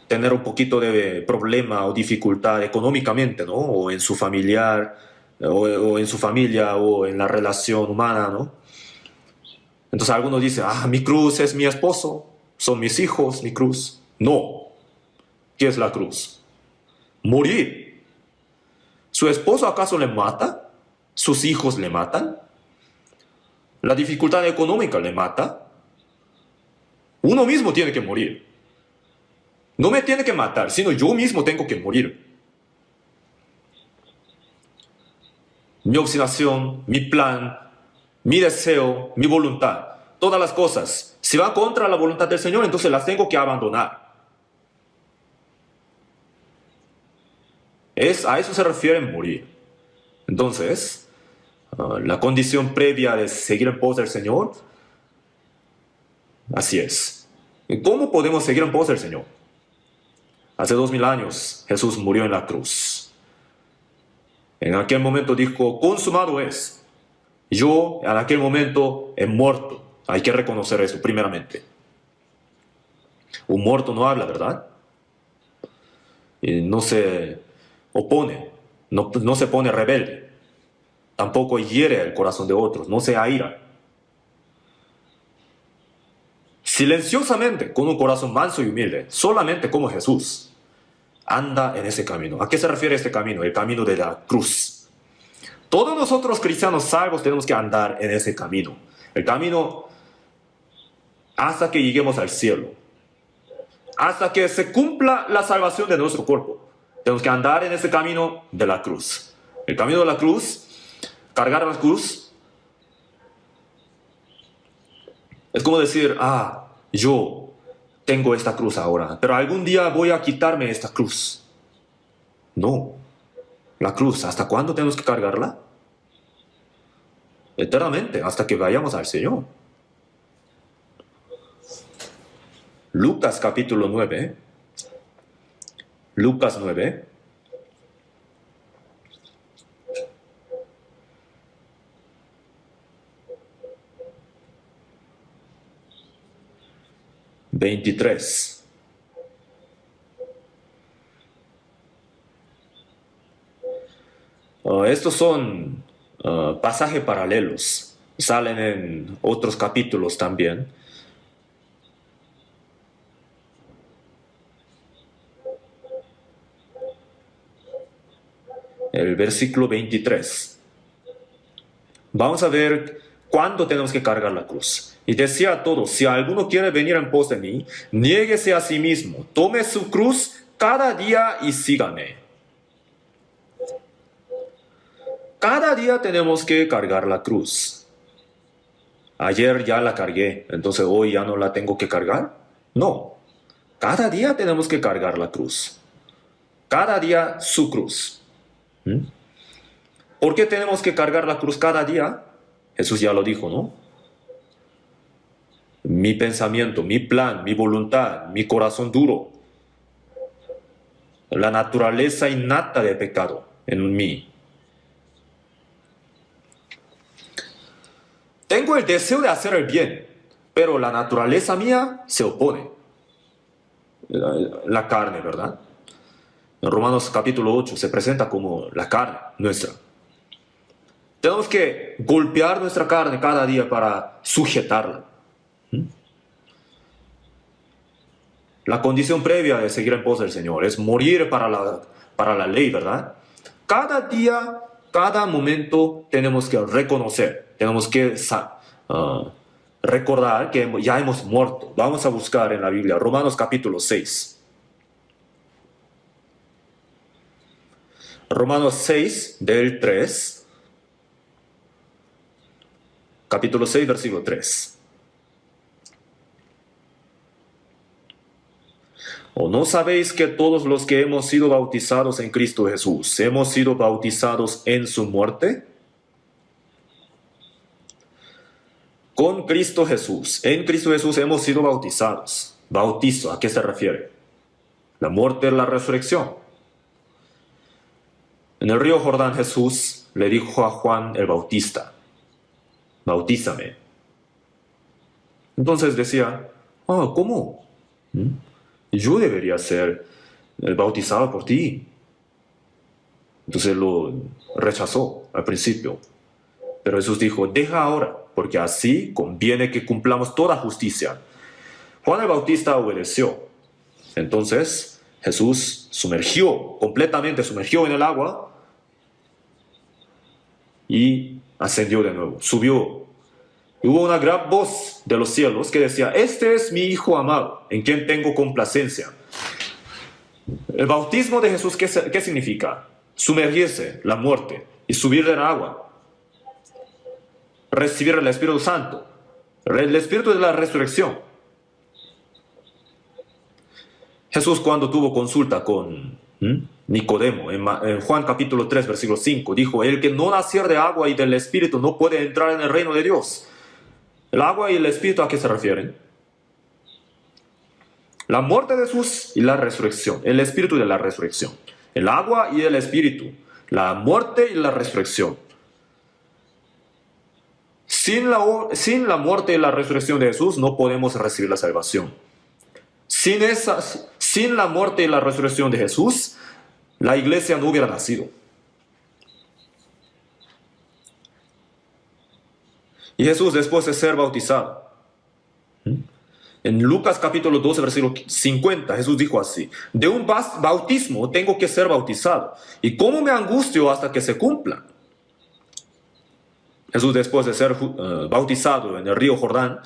tener un poquito de problema o dificultad económicamente, ¿no? O en su familiar, o en su familia, o en la relación humana, ¿no? Entonces algunos dicen, mi cruz es mi esposo, son mis hijos, mi cruz. No. ¿Qué es la cruz? Morir. ¿Su esposo acaso le mata? ¿Sus hijos le matan? ¿La dificultad económica le mata? Uno mismo tiene que morir. No me tiene que matar, sino yo mismo tengo que morir. Mi obstinación, mi plan, mi deseo, mi voluntad, todas las cosas, si van contra la voluntad del Señor, entonces las tengo que abandonar. A eso se refiere morir. Entonces, la condición previa de seguir en pos del Señor, así es. ¿Y cómo podemos seguir en pos del Señor? Hace 2000 años Jesús murió en la cruz. En aquel momento dijo, consumado es. Yo en aquel momento he muerto. Hay que reconocer eso primeramente. Un muerto no habla, ¿verdad? Y no se opone, no se pone rebelde. Tampoco hiere el corazón de otros, no se aira. Silenciosamente, con un corazón manso y humilde, solamente como Jesús, anda en ese camino. ¿A qué se refiere este camino? El camino de la cruz. Todos nosotros cristianos salvos tenemos que andar en ese camino. El camino hasta que lleguemos al cielo. Hasta que se cumpla la salvación de nuestro cuerpo. Tenemos que andar en ese camino de la cruz. El camino de la cruz, cargar la cruz, es como decir, yo tengo esta cruz ahora, pero algún día voy a quitarme esta cruz. No. La cruz, ¿hasta cuándo tenemos que cargarla? Eternamente, hasta que vayamos al Señor. Lucas capítulo 9. Lucas 9. (23). Estos son pasajes paralelos. Salen en otros capítulos también. El versículo 23. Vamos a ver cuándo tenemos que cargar la cruz. Y decía a todos, si alguno quiere venir en pos de mí, niéguese a sí mismo, tome su cruz cada día y sígame. Cada día tenemos que cargar la cruz. Ayer ya la cargué, entonces hoy ya no la tengo que cargar. No, cada día tenemos que cargar la cruz. Cada día su cruz. ¿Por qué tenemos que cargar la cruz cada día? Jesús ya lo dijo, ¿no? Mi pensamiento, mi plan, mi voluntad, mi corazón duro, la naturaleza innata de pecado en mí. Tengo el deseo de hacer el bien, pero la naturaleza mía se opone. La carne, ¿verdad? En Romanos capítulo 8 se presenta como la carne nuestra. Tenemos que golpear nuestra carne cada día para sujetarla. La condición previa de seguir en pos del Señor es morir para la ley, ¿verdad? Cada día, cada momento tenemos que reconocer, tenemos que recordar que ya hemos muerto. Vamos a buscar en la Biblia Romanos capítulo 6. Romanos 6 del 3. Capítulo 6, versículo 3. ¿O no sabéis que todos los que hemos sido bautizados en Cristo Jesús, hemos sido bautizados en su muerte? Con Cristo Jesús. En Cristo Jesús hemos sido bautizados. Bautizo, ¿a qué se refiere? La muerte y la resurrección. En el río Jordán Jesús le dijo a Juan el Bautista, bautízame. Entonces decía, ¿cómo? Yo debería ser bautizado por ti. Entonces lo rechazó al principio. Pero Jesús dijo, deja ahora, porque así conviene que cumplamos toda justicia. Juan el Bautista obedeció. Entonces Jesús completamente sumergió en el agua y ascendió de nuevo, subió. Hubo una gran voz de los cielos que decía, este es mi Hijo amado, en quien tengo complacencia. El bautismo de Jesús, ¿qué significa? Sumergirse, la muerte, y subir del agua. Recibir el Espíritu Santo, el Espíritu de la resurrección. Jesús, cuando tuvo consulta con Nicodemo, en Juan capítulo 3, versículo 5, dijo, el que no naciere de agua y del Espíritu no puede entrar en el reino de Dios. ¿El agua y el Espíritu a qué se refieren? La muerte de Jesús y la resurrección, el Espíritu de la resurrección. El agua y el Espíritu, la muerte y la resurrección. Sin la muerte y la resurrección de Jesús no podemos recibir la salvación. Sin la muerte y la resurrección de Jesús, la iglesia no hubiera nacido. Y Jesús, después de ser bautizado, en Lucas capítulo 12, versículo 50, Jesús dijo así, de un bautismo tengo que ser bautizado, y cómo me angustio hasta que se cumpla. Jesús, después de ser bautizado en el río Jordán,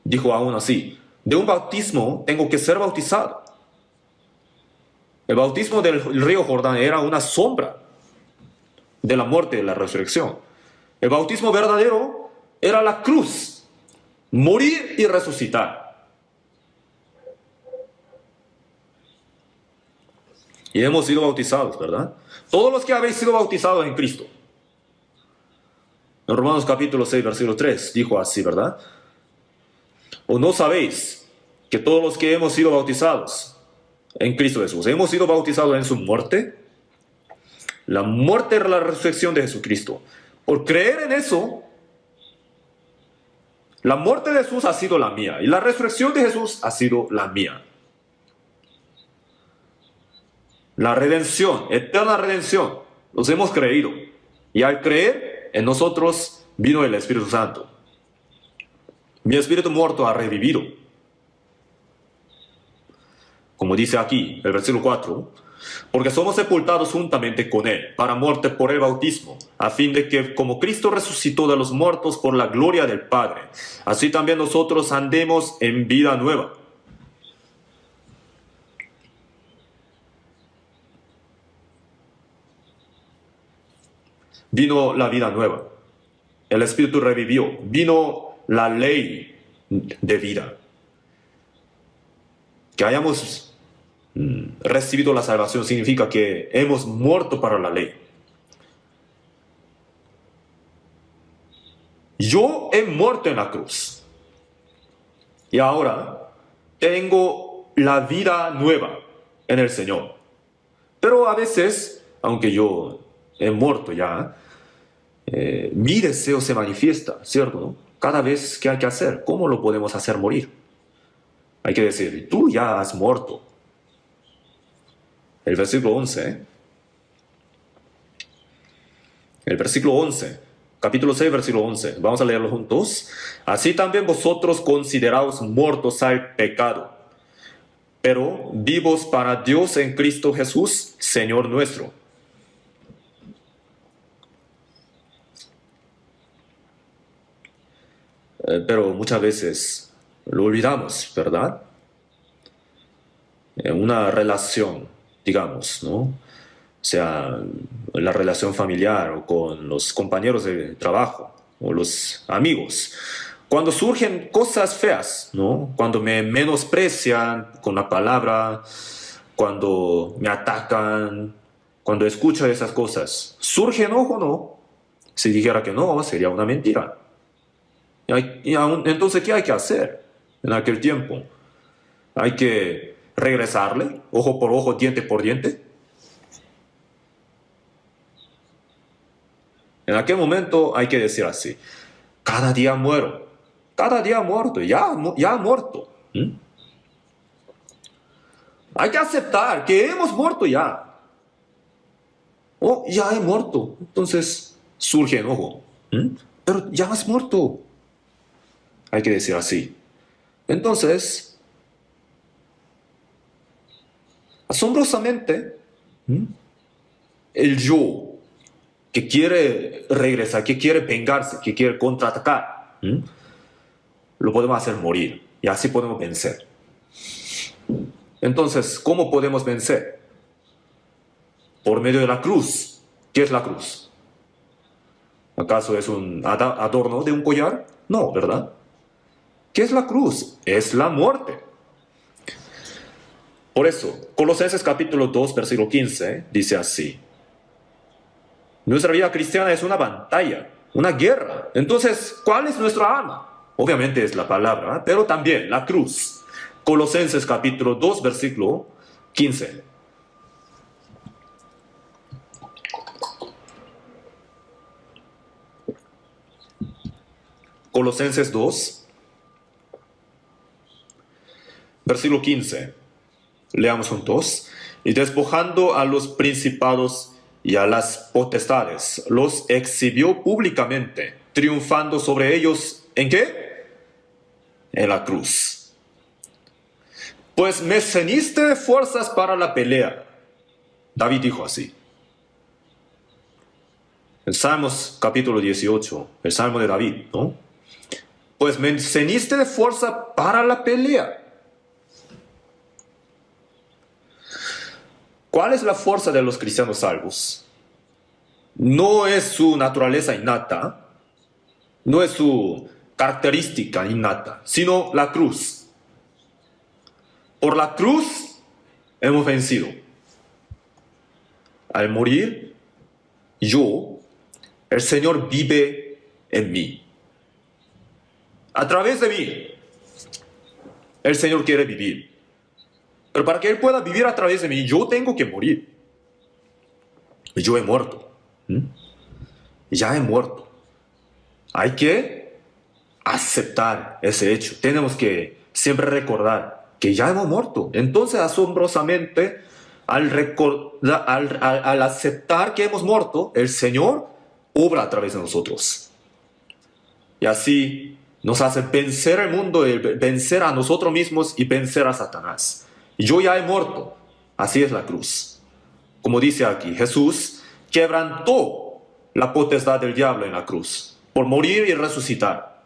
dijo aún así, de un bautismo tengo que ser bautizado. El bautismo del río Jordán era una sombra de la muerte y la resurrección. El bautismo verdadero era la cruz, morir y resucitar. Y hemos sido bautizados, ¿verdad? Todos los que habéis sido bautizados en Cristo. En Romanos capítulo 6, versículo 3, dijo así, ¿verdad? ¿O no sabéis que todos los que hemos sido bautizados en Cristo Jesús, hemos sido bautizados en su muerte? La muerte era la resurrección de Jesucristo. Por creer en eso, la muerte de Jesús ha sido la mía y la resurrección de Jesús ha sido la mía. La redención, eterna redención, los hemos creído. Y al creer, en nosotros vino el Espíritu Santo. Mi espíritu muerto ha revivido. Como dice aquí, el versículo 4, porque somos sepultados juntamente con Él, para muerte por el bautismo, a fin de que, como Cristo resucitó de los muertos por la gloria del Padre, así también nosotros andemos en vida nueva. Vino la vida nueva. El Espíritu revivió. Vino la ley de vida. Que hayamos recibido la salvación significa que hemos muerto para la ley. Yo he muerto en la cruz. Y ahora tengo la vida nueva en el Señor. Pero a veces, aunque yo he muerto ya, mi deseo se manifiesta, ¿cierto? ¿No? Cada vez que hay que hacer, ¿cómo lo podemos hacer morir? Hay que decir, tú ya has muerto. El versículo 11. El versículo 11. Capítulo 6, versículo 11. Vamos a leerlo juntos. Así también vosotros consideraos muertos al pecado, pero vivos para Dios en Cristo Jesús, Señor nuestro. Pero muchas veces lo olvidamos, ¿verdad? Una relación, digamos, ¿no? O sea, la relación familiar o con los compañeros de trabajo o los amigos. Cuando surgen cosas feas, ¿no? Cuando me menosprecian con la palabra, cuando me atacan, cuando escucho esas cosas, ¿surge enojo o no? Si dijera que no, sería una mentira. Entonces, ¿qué hay que hacer en aquel tiempo? ¿Hay que regresarle, ojo por ojo, diente por diente? En aquel momento hay que decir así, cada día muero, cada día muerto, ya muerto. ¿Mm? Hay que aceptar que hemos muerto ya. Oh, ya he muerto. Entonces surge enojo. ¿Mm? Pero ya has muerto. Hay que decir así. Entonces, asombrosamente, ¿mm? El yo que quiere regresar, que quiere vengarse, que quiere contraatacar, ¿mm? Lo podemos hacer morir y así podemos vencer. Entonces, ¿cómo podemos vencer? Por medio de la cruz. ¿Qué es la cruz? ¿Acaso es un adorno de un collar? No, ¿verdad? ¿Qué es la cruz? Es la muerte. Por eso, Colosenses capítulo 2, versículo 15, dice así. Nuestra vida cristiana es una batalla, una guerra. Entonces, ¿cuál es nuestra arma? Obviamente es la palabra, pero también la cruz. Colosenses capítulo 2, versículo 15. Colosenses 2, versículo 15. Leamos juntos. Y despojando a los principados y a las potestades, los exhibió públicamente, triunfando sobre ellos, ¿en qué? En la cruz. Pues me ceniste fuerzas para la pelea. David dijo así. En Salmos capítulo 18, el Salmo de David, ¿no? Pues me ceniste de fuerza para la pelea. ¿Cuál es la fuerza de los cristianos salvos? No es su naturaleza innata, no es su característica innata, sino la cruz. Por la cruz hemos vencido. Al morir, el Señor vive en mí. A través de mí, el Señor quiere vivir. Pero para que Él pueda vivir a través de mí, yo tengo que morir. Yo he muerto. Ya he muerto. Hay que aceptar ese hecho. Tenemos que siempre recordar que ya hemos muerto. Entonces, asombrosamente, al aceptar que hemos muerto, el Señor obra a través de nosotros. Y así nos hace vencer el mundo, vencer a nosotros mismos y vencer a Satanás. Yo ya he muerto. Así es la cruz. Como dice aquí, Jesús quebrantó la potestad del diablo en la cruz por morir y resucitar.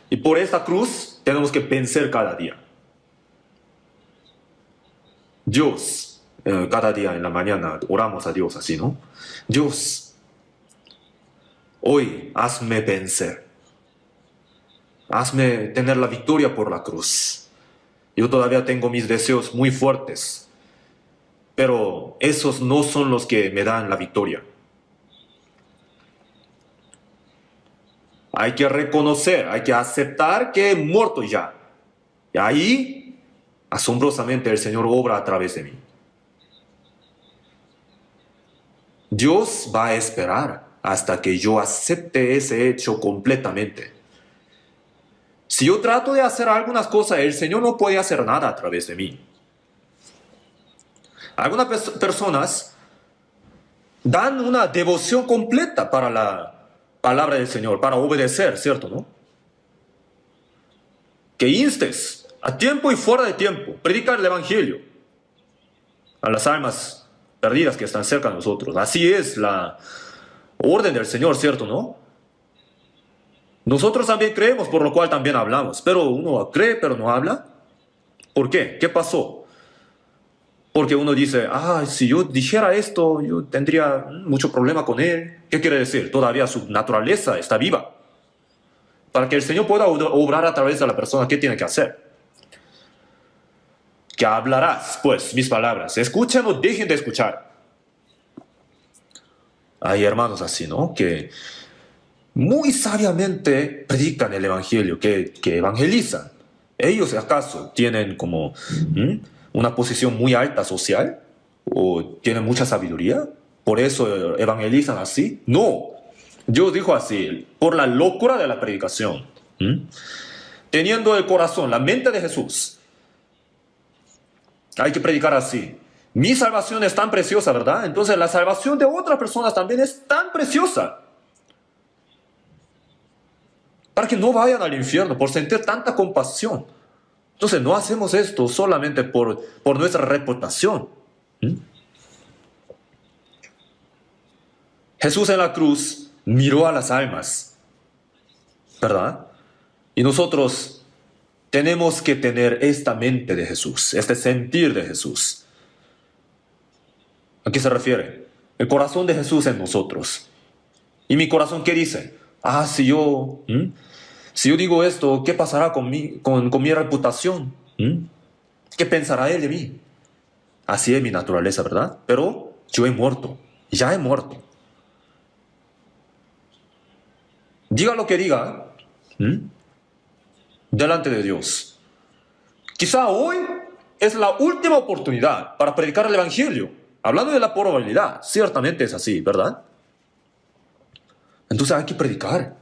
Y por esta cruz tenemos que vencer cada día. Dios, cada día en la mañana oramos a Dios así, ¿no? Dios, hoy hazme vencer. Hazme tener la victoria por la cruz. Yo todavía tengo mis deseos muy fuertes, pero esos no son los que me dan la victoria. Hay que reconocer, hay que aceptar que he muerto ya. Y ahí, asombrosamente, el Señor obra a través de mí. Dios va a esperar hasta que yo acepte ese hecho completamente. Si yo trato de hacer algunas cosas, el Señor no puede hacer nada a través de mí. Algunas personas dan una devoción completa para la palabra del Señor, para obedecer, ¿cierto, no? Que instes a tiempo y fuera de tiempo, predicar el Evangelio a las almas perdidas que están cerca de nosotros. Así es la orden del Señor, ¿cierto, no? Nosotros también creemos, por lo cual también hablamos. Pero uno cree, pero no habla. ¿Por qué? ¿Qué pasó? Porque uno dice, si yo dijera esto, yo tendría mucho problema con él. ¿Qué quiere decir? Todavía su naturaleza está viva. Para que el Señor pueda obrar a través de la persona, ¿qué tiene que hacer? Que hablarás, pues, mis palabras. Escuchen o dejen de escuchar. Hay hermanos así, ¿no? Que muy sabiamente predican el Evangelio, que evangelizan. ¿Ellos acaso tienen como una posición muy alta social? ¿O tienen mucha sabiduría? ¿Por eso evangelizan así? No. Dios dijo así, por la locura de la predicación. Teniendo el corazón, la mente de Jesús. Hay que predicar así. Mi salvación es tan preciosa, ¿verdad? Entonces la salvación de otras personas también es tan preciosa. Para que no vayan al infierno por sentir tanta compasión. Entonces no hacemos esto solamente por nuestra reputación. Jesús en la cruz miró a las almas, ¿verdad? Y nosotros tenemos que tener esta mente de Jesús, este sentir de Jesús. ¿A qué se refiere? El corazón de Jesús en nosotros. ¿Y mi corazón qué dice? Si yo digo esto, ¿qué pasará con mi reputación? ¿Qué pensará él de mí? Así es mi naturaleza, ¿verdad? Pero yo he muerto, ya he muerto. Diga lo que diga, delante de Dios. Quizá hoy es la última oportunidad para predicar el Evangelio. Hablando de la probabilidad, ciertamente es así, ¿verdad? Entonces hay que predicar.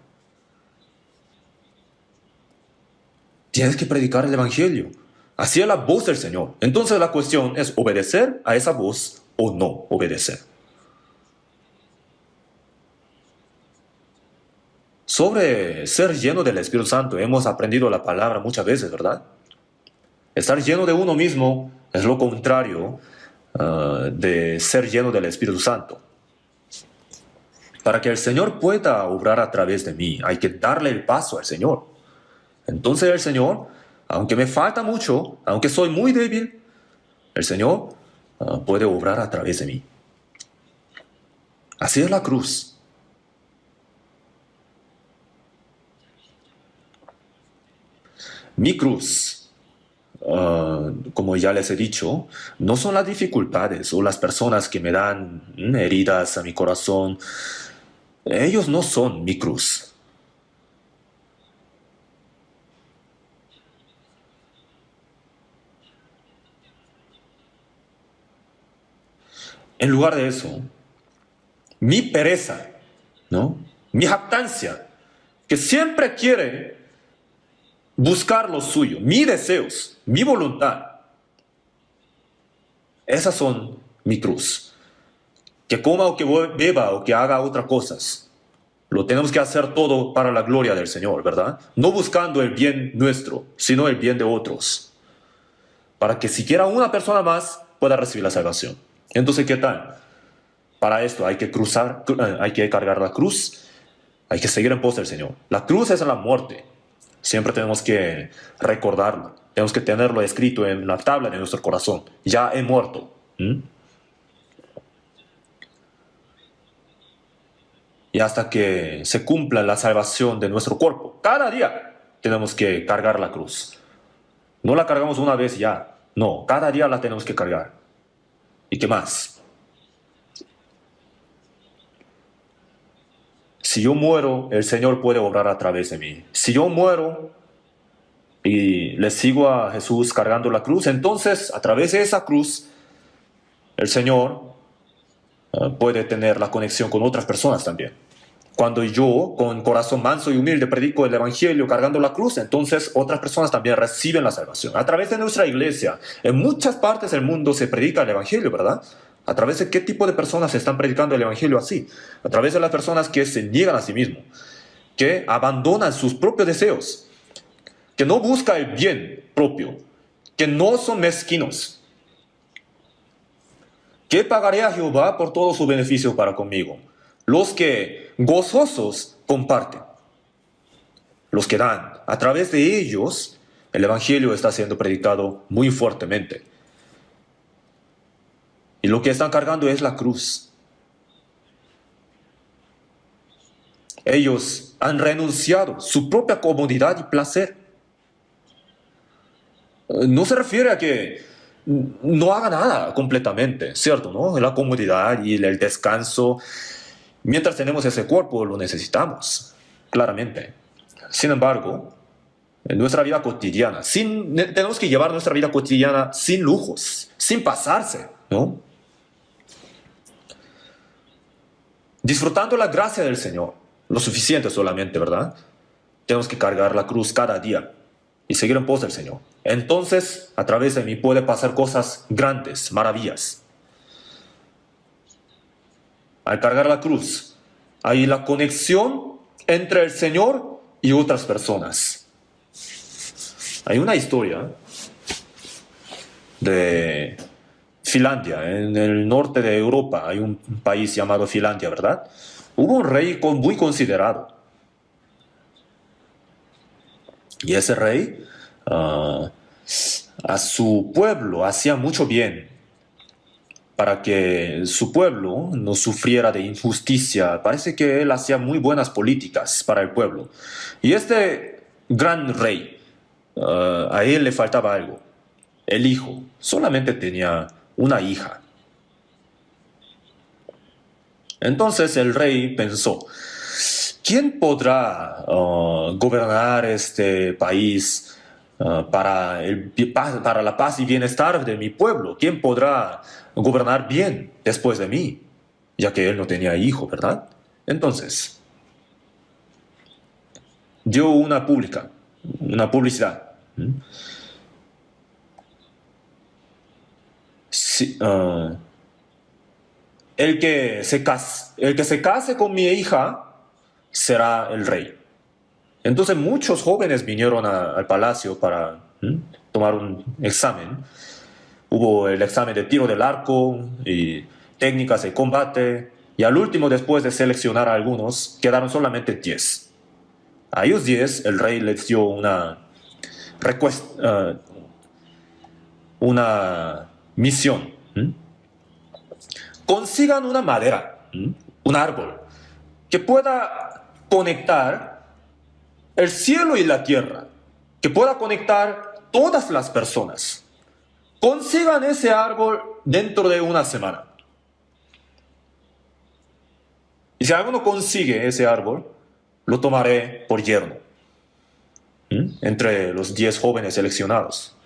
Tienes que predicar el Evangelio. Así es la voz del Señor. Entonces la cuestión es obedecer a esa voz o no obedecer. Sobre ser lleno del Espíritu Santo hemos aprendido la palabra muchas veces, ¿verdad? Estar lleno de uno mismo es lo contrario de ser lleno del Espíritu Santo. Para que el Señor pueda obrar a través de mí, hay que darle el paso al Señor. Entonces el Señor, aunque me falta mucho, aunque soy muy débil, el Señor puede obrar a través de mí. Así es la cruz. Mi cruz, como ya les he dicho, no son las dificultades o las personas que me dan heridas a mi corazón. Ellos no son mi cruz. En lugar de eso, mi pereza, ¿no? Mi jactancia, que siempre quiere buscar lo suyo, mis deseos, mi voluntad. Esas son mi cruz. Que coma o que beba o que haga otras cosas. Lo tenemos que hacer todo para la gloria del Señor, ¿verdad? No buscando el bien nuestro, sino el bien de otros. Para que siquiera una persona más pueda recibir la salvación. Entonces, ¿qué tal? Para esto hay que hay que cargar la cruz, hay que seguir en pos del Señor. La cruz es la muerte. Siempre tenemos que recordarlo. Tenemos que tenerlo escrito en la tabla de nuestro corazón. Ya he muerto. Y hasta que se cumpla la salvación de nuestro cuerpo. Cada día tenemos que cargar la cruz. No la cargamos una vez ya. No, cada día la tenemos que cargar. ¿Y qué más? Si yo muero, el Señor puede obrar a través de mí. Si yo muero y le sigo a Jesús cargando la cruz, entonces a través de esa cruz, el Señor puede tener la conexión con otras personas también. Cuando yo, con corazón manso y humilde, predico el Evangelio cargando la cruz, entonces otras personas también reciben la salvación. A través de nuestra iglesia, en muchas partes del mundo se predica el Evangelio, ¿verdad? ¿A través de qué tipo de personas se están predicando el Evangelio así? A través de las personas que se niegan a sí mismos, que abandonan sus propios deseos, que no buscan el bien propio, que no son mezquinos. ¿Qué pagaré a Jehová por todos sus beneficios para conmigo? Los que gozosos comparten, los que dan. A través de ellos, el Evangelio está siendo predicado muy fuertemente. Y lo que están cargando es la cruz. Ellos han renunciado a su propia comodidad y placer. No se refiere a que no haga nada completamente, ¿cierto? ¿No? La comodidad y el descanso. Mientras tenemos ese cuerpo, lo necesitamos, claramente. Sin embargo, en nuestra vida cotidiana, tenemos que llevar nuestra vida cotidiana sin lujos, sin pasarse, ¿no? disfrutando la gracia del Señor. Lo suficiente solamente, ¿verdad? Tenemos que cargar la cruz cada día y seguir en pos del Señor. Entonces, a través de mí puede pasar cosas grandes, maravillas. Al cargar la cruz, hay la conexión entre el Señor y otras personas. Hay una historia de Finlandia, en el norte de Europa. Hay un país llamado Finlandia, ¿verdad? Hubo un rey muy considerado. Y ese rey a su pueblo hacía mucho bien para que su pueblo no sufriera de injusticia. Parece que él hacía muy buenas políticas para el pueblo. Y este gran rey, a él le faltaba algo. El hijo solamente tenía una hija. Entonces el rey pensó, ¿quién podrá gobernar este país para la paz y bienestar de mi pueblo? ¿Quién podrá gobernar bien después de mí? Ya que él no tenía hijo, ¿verdad? Entonces, dio una publicidad. Sí, el que se case con mi hija será el rey. Entonces muchos jóvenes vinieron al palacio para tomar un examen. Hubo el examen de tiro del arco y técnicas de combate. Y al último, después de seleccionar a algunos, quedaron solamente 10. A ellos 10 el rey les dio una misión. Consigan una madera, un árbol, que pueda conectar el cielo y la tierra, que pueda conectar todas las personas. Consigan ese árbol dentro de una semana. Y si alguno consigue ese árbol, lo tomaré por yerno entre los 10 jóvenes seleccionados.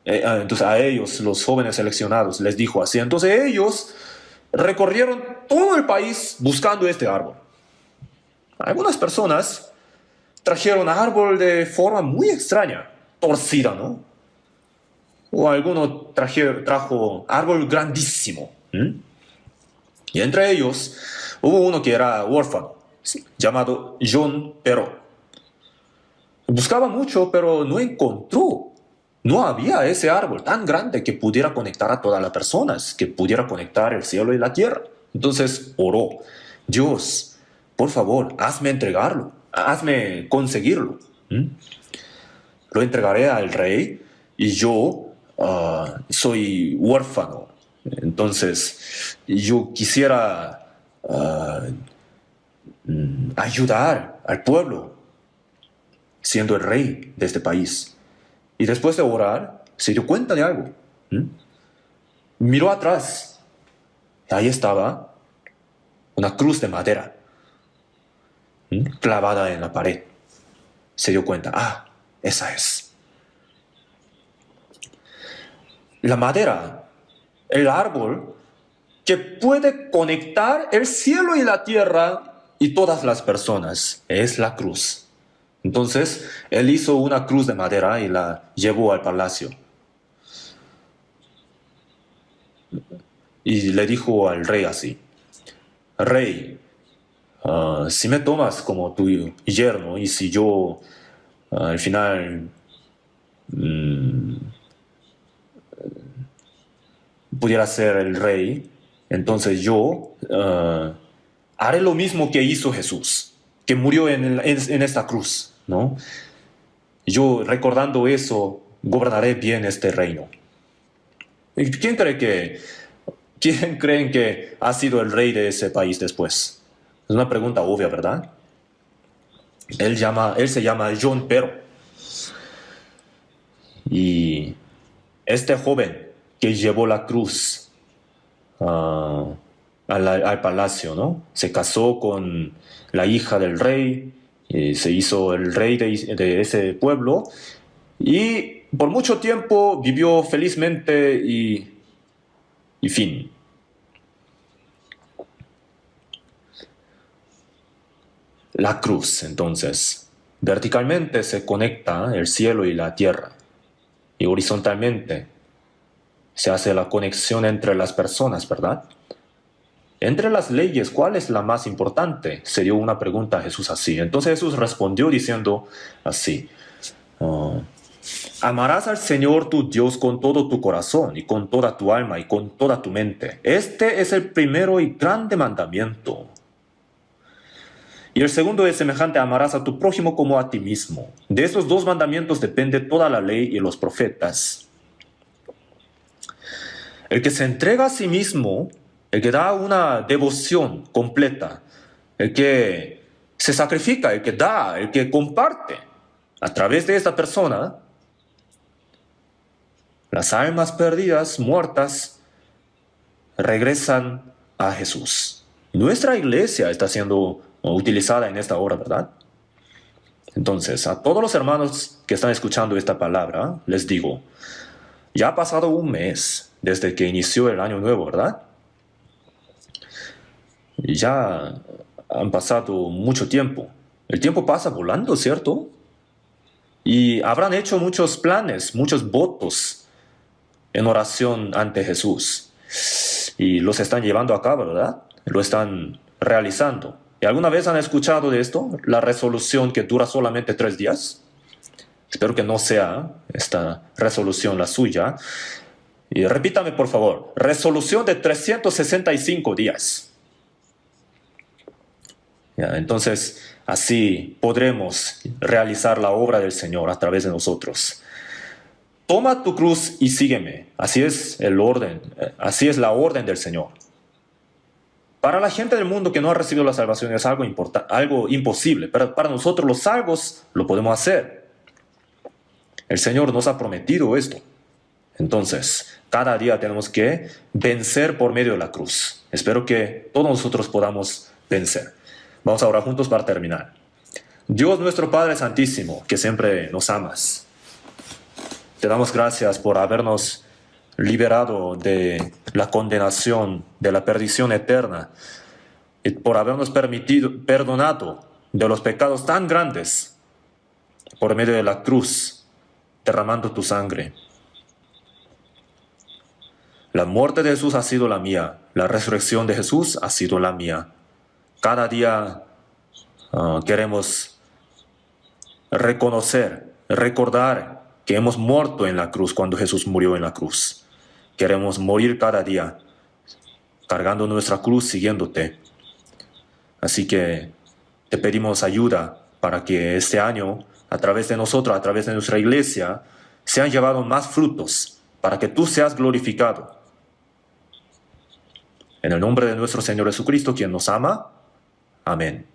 Entonces a ellos, los jóvenes seleccionados, les dijo así. Entonces ellos recorrieron todo el país buscando este árbol. Algunas personas trajeron árbol de forma muy extraña, torcida, ¿no? O alguno trajo árbol grandísimo. Y entre ellos hubo uno que era huérfano, llamado John Pero. Buscaba mucho, pero no encontró. No había ese árbol tan grande que pudiera conectar a todas las personas, que pudiera conectar el cielo y la tierra. Entonces oró, Dios, por favor, hazme entregarlo, hazme conseguirlo. Lo entregaré al rey y yo soy huérfano. Entonces yo quisiera ayudar al pueblo, siendo el rey de este país. Y después de orar, se dio cuenta de algo. Miró atrás. Y ahí estaba una cruz de madera clavada en la pared. Se dio cuenta, esa es. La madera, el árbol que puede conectar el cielo y la tierra y todas las personas, es la cruz. Entonces, él hizo una cruz de madera y la llevó al palacio. Y le dijo al rey así, Rey, si me tomas como tu yerno y si yo al final pudiera ser el rey, entonces yo haré lo mismo que hizo Jesús, que murió en esta cruz, ¿no? Yo, recordando eso, gobernaré bien este reino. ¿Y quién creen que ha sido el rey de ese país después? Es una pregunta obvia, ¿verdad? Él se llama John Pero. Y este joven que llevó la cruz al palacio, ¿no? Se casó con la hija del rey, se hizo el rey de ese pueblo y por mucho tiempo vivió felizmente y fin. La cruz, entonces, verticalmente se conecta el cielo y la tierra, y horizontalmente se hace la conexión entre las personas, ¿verdad? Entre las leyes, ¿cuál es la más importante? Se dio una pregunta a Jesús así. Entonces Jesús respondió diciendo así: "Ah, amarás al Señor tu Dios con todo tu corazón y con toda tu alma y con toda tu mente. Este es el primero y grande mandamiento. Y el segundo es semejante: amarás a tu prójimo como a ti mismo. De estos dos mandamientos depende toda la ley y los profetas. El que se entrega a sí mismo, el que da una devoción completa, el que se sacrifica, el que da, el que comparte, a través de esta persona, las almas perdidas, muertas, regresan a Jesús. Nuestra iglesia está siendo utilizada en esta hora, ¿verdad? Entonces, a todos los hermanos que están escuchando esta palabra, les digo, ya ha pasado un mes desde que inició el año nuevo, ¿verdad? Y ya han pasado mucho tiempo. El tiempo pasa volando, ¿cierto? Y habrán hecho muchos planes, muchos votos en oración ante Jesús. Y los están llevando a cabo, ¿verdad? Lo están realizando. ¿Y alguna vez han escuchado de esto? La resolución que dura solamente 3 días. Espero que no sea esta resolución la suya. Y repítame, por favor. Resolución de 365 días. Ya, entonces, así podremos realizar la obra del Señor a través de nosotros. Toma tu cruz y sígueme. Así es el orden, así es la orden del Señor. Para la gente del mundo que no ha recibido la salvación es algo imposible, pero para nosotros los salvos lo podemos hacer. El Señor nos ha prometido esto. Entonces, cada día tenemos que vencer por medio de la cruz. Espero que todos nosotros podamos vencer. Vamos a orar juntos para terminar. Dios nuestro Padre Santísimo, que siempre nos amas, te damos gracias por habernos liberado de la condenación, de la perdición eterna, y por habernos perdonado de los pecados tan grandes por medio de la cruz, derramando tu sangre. La muerte de Jesús ha sido la mía, la resurrección de Jesús ha sido la mía. Cada día queremos reconocer, recordar que hemos muerto en la cruz cuando Jesús murió en la cruz. Queremos morir cada día, cargando nuestra cruz, siguiéndote. Así que te pedimos ayuda para que este año, a través de nosotros, a través de nuestra iglesia, se han llevado más frutos, para que tú seas glorificado. En el nombre de nuestro Señor Jesucristo, quien nos ama. Amén.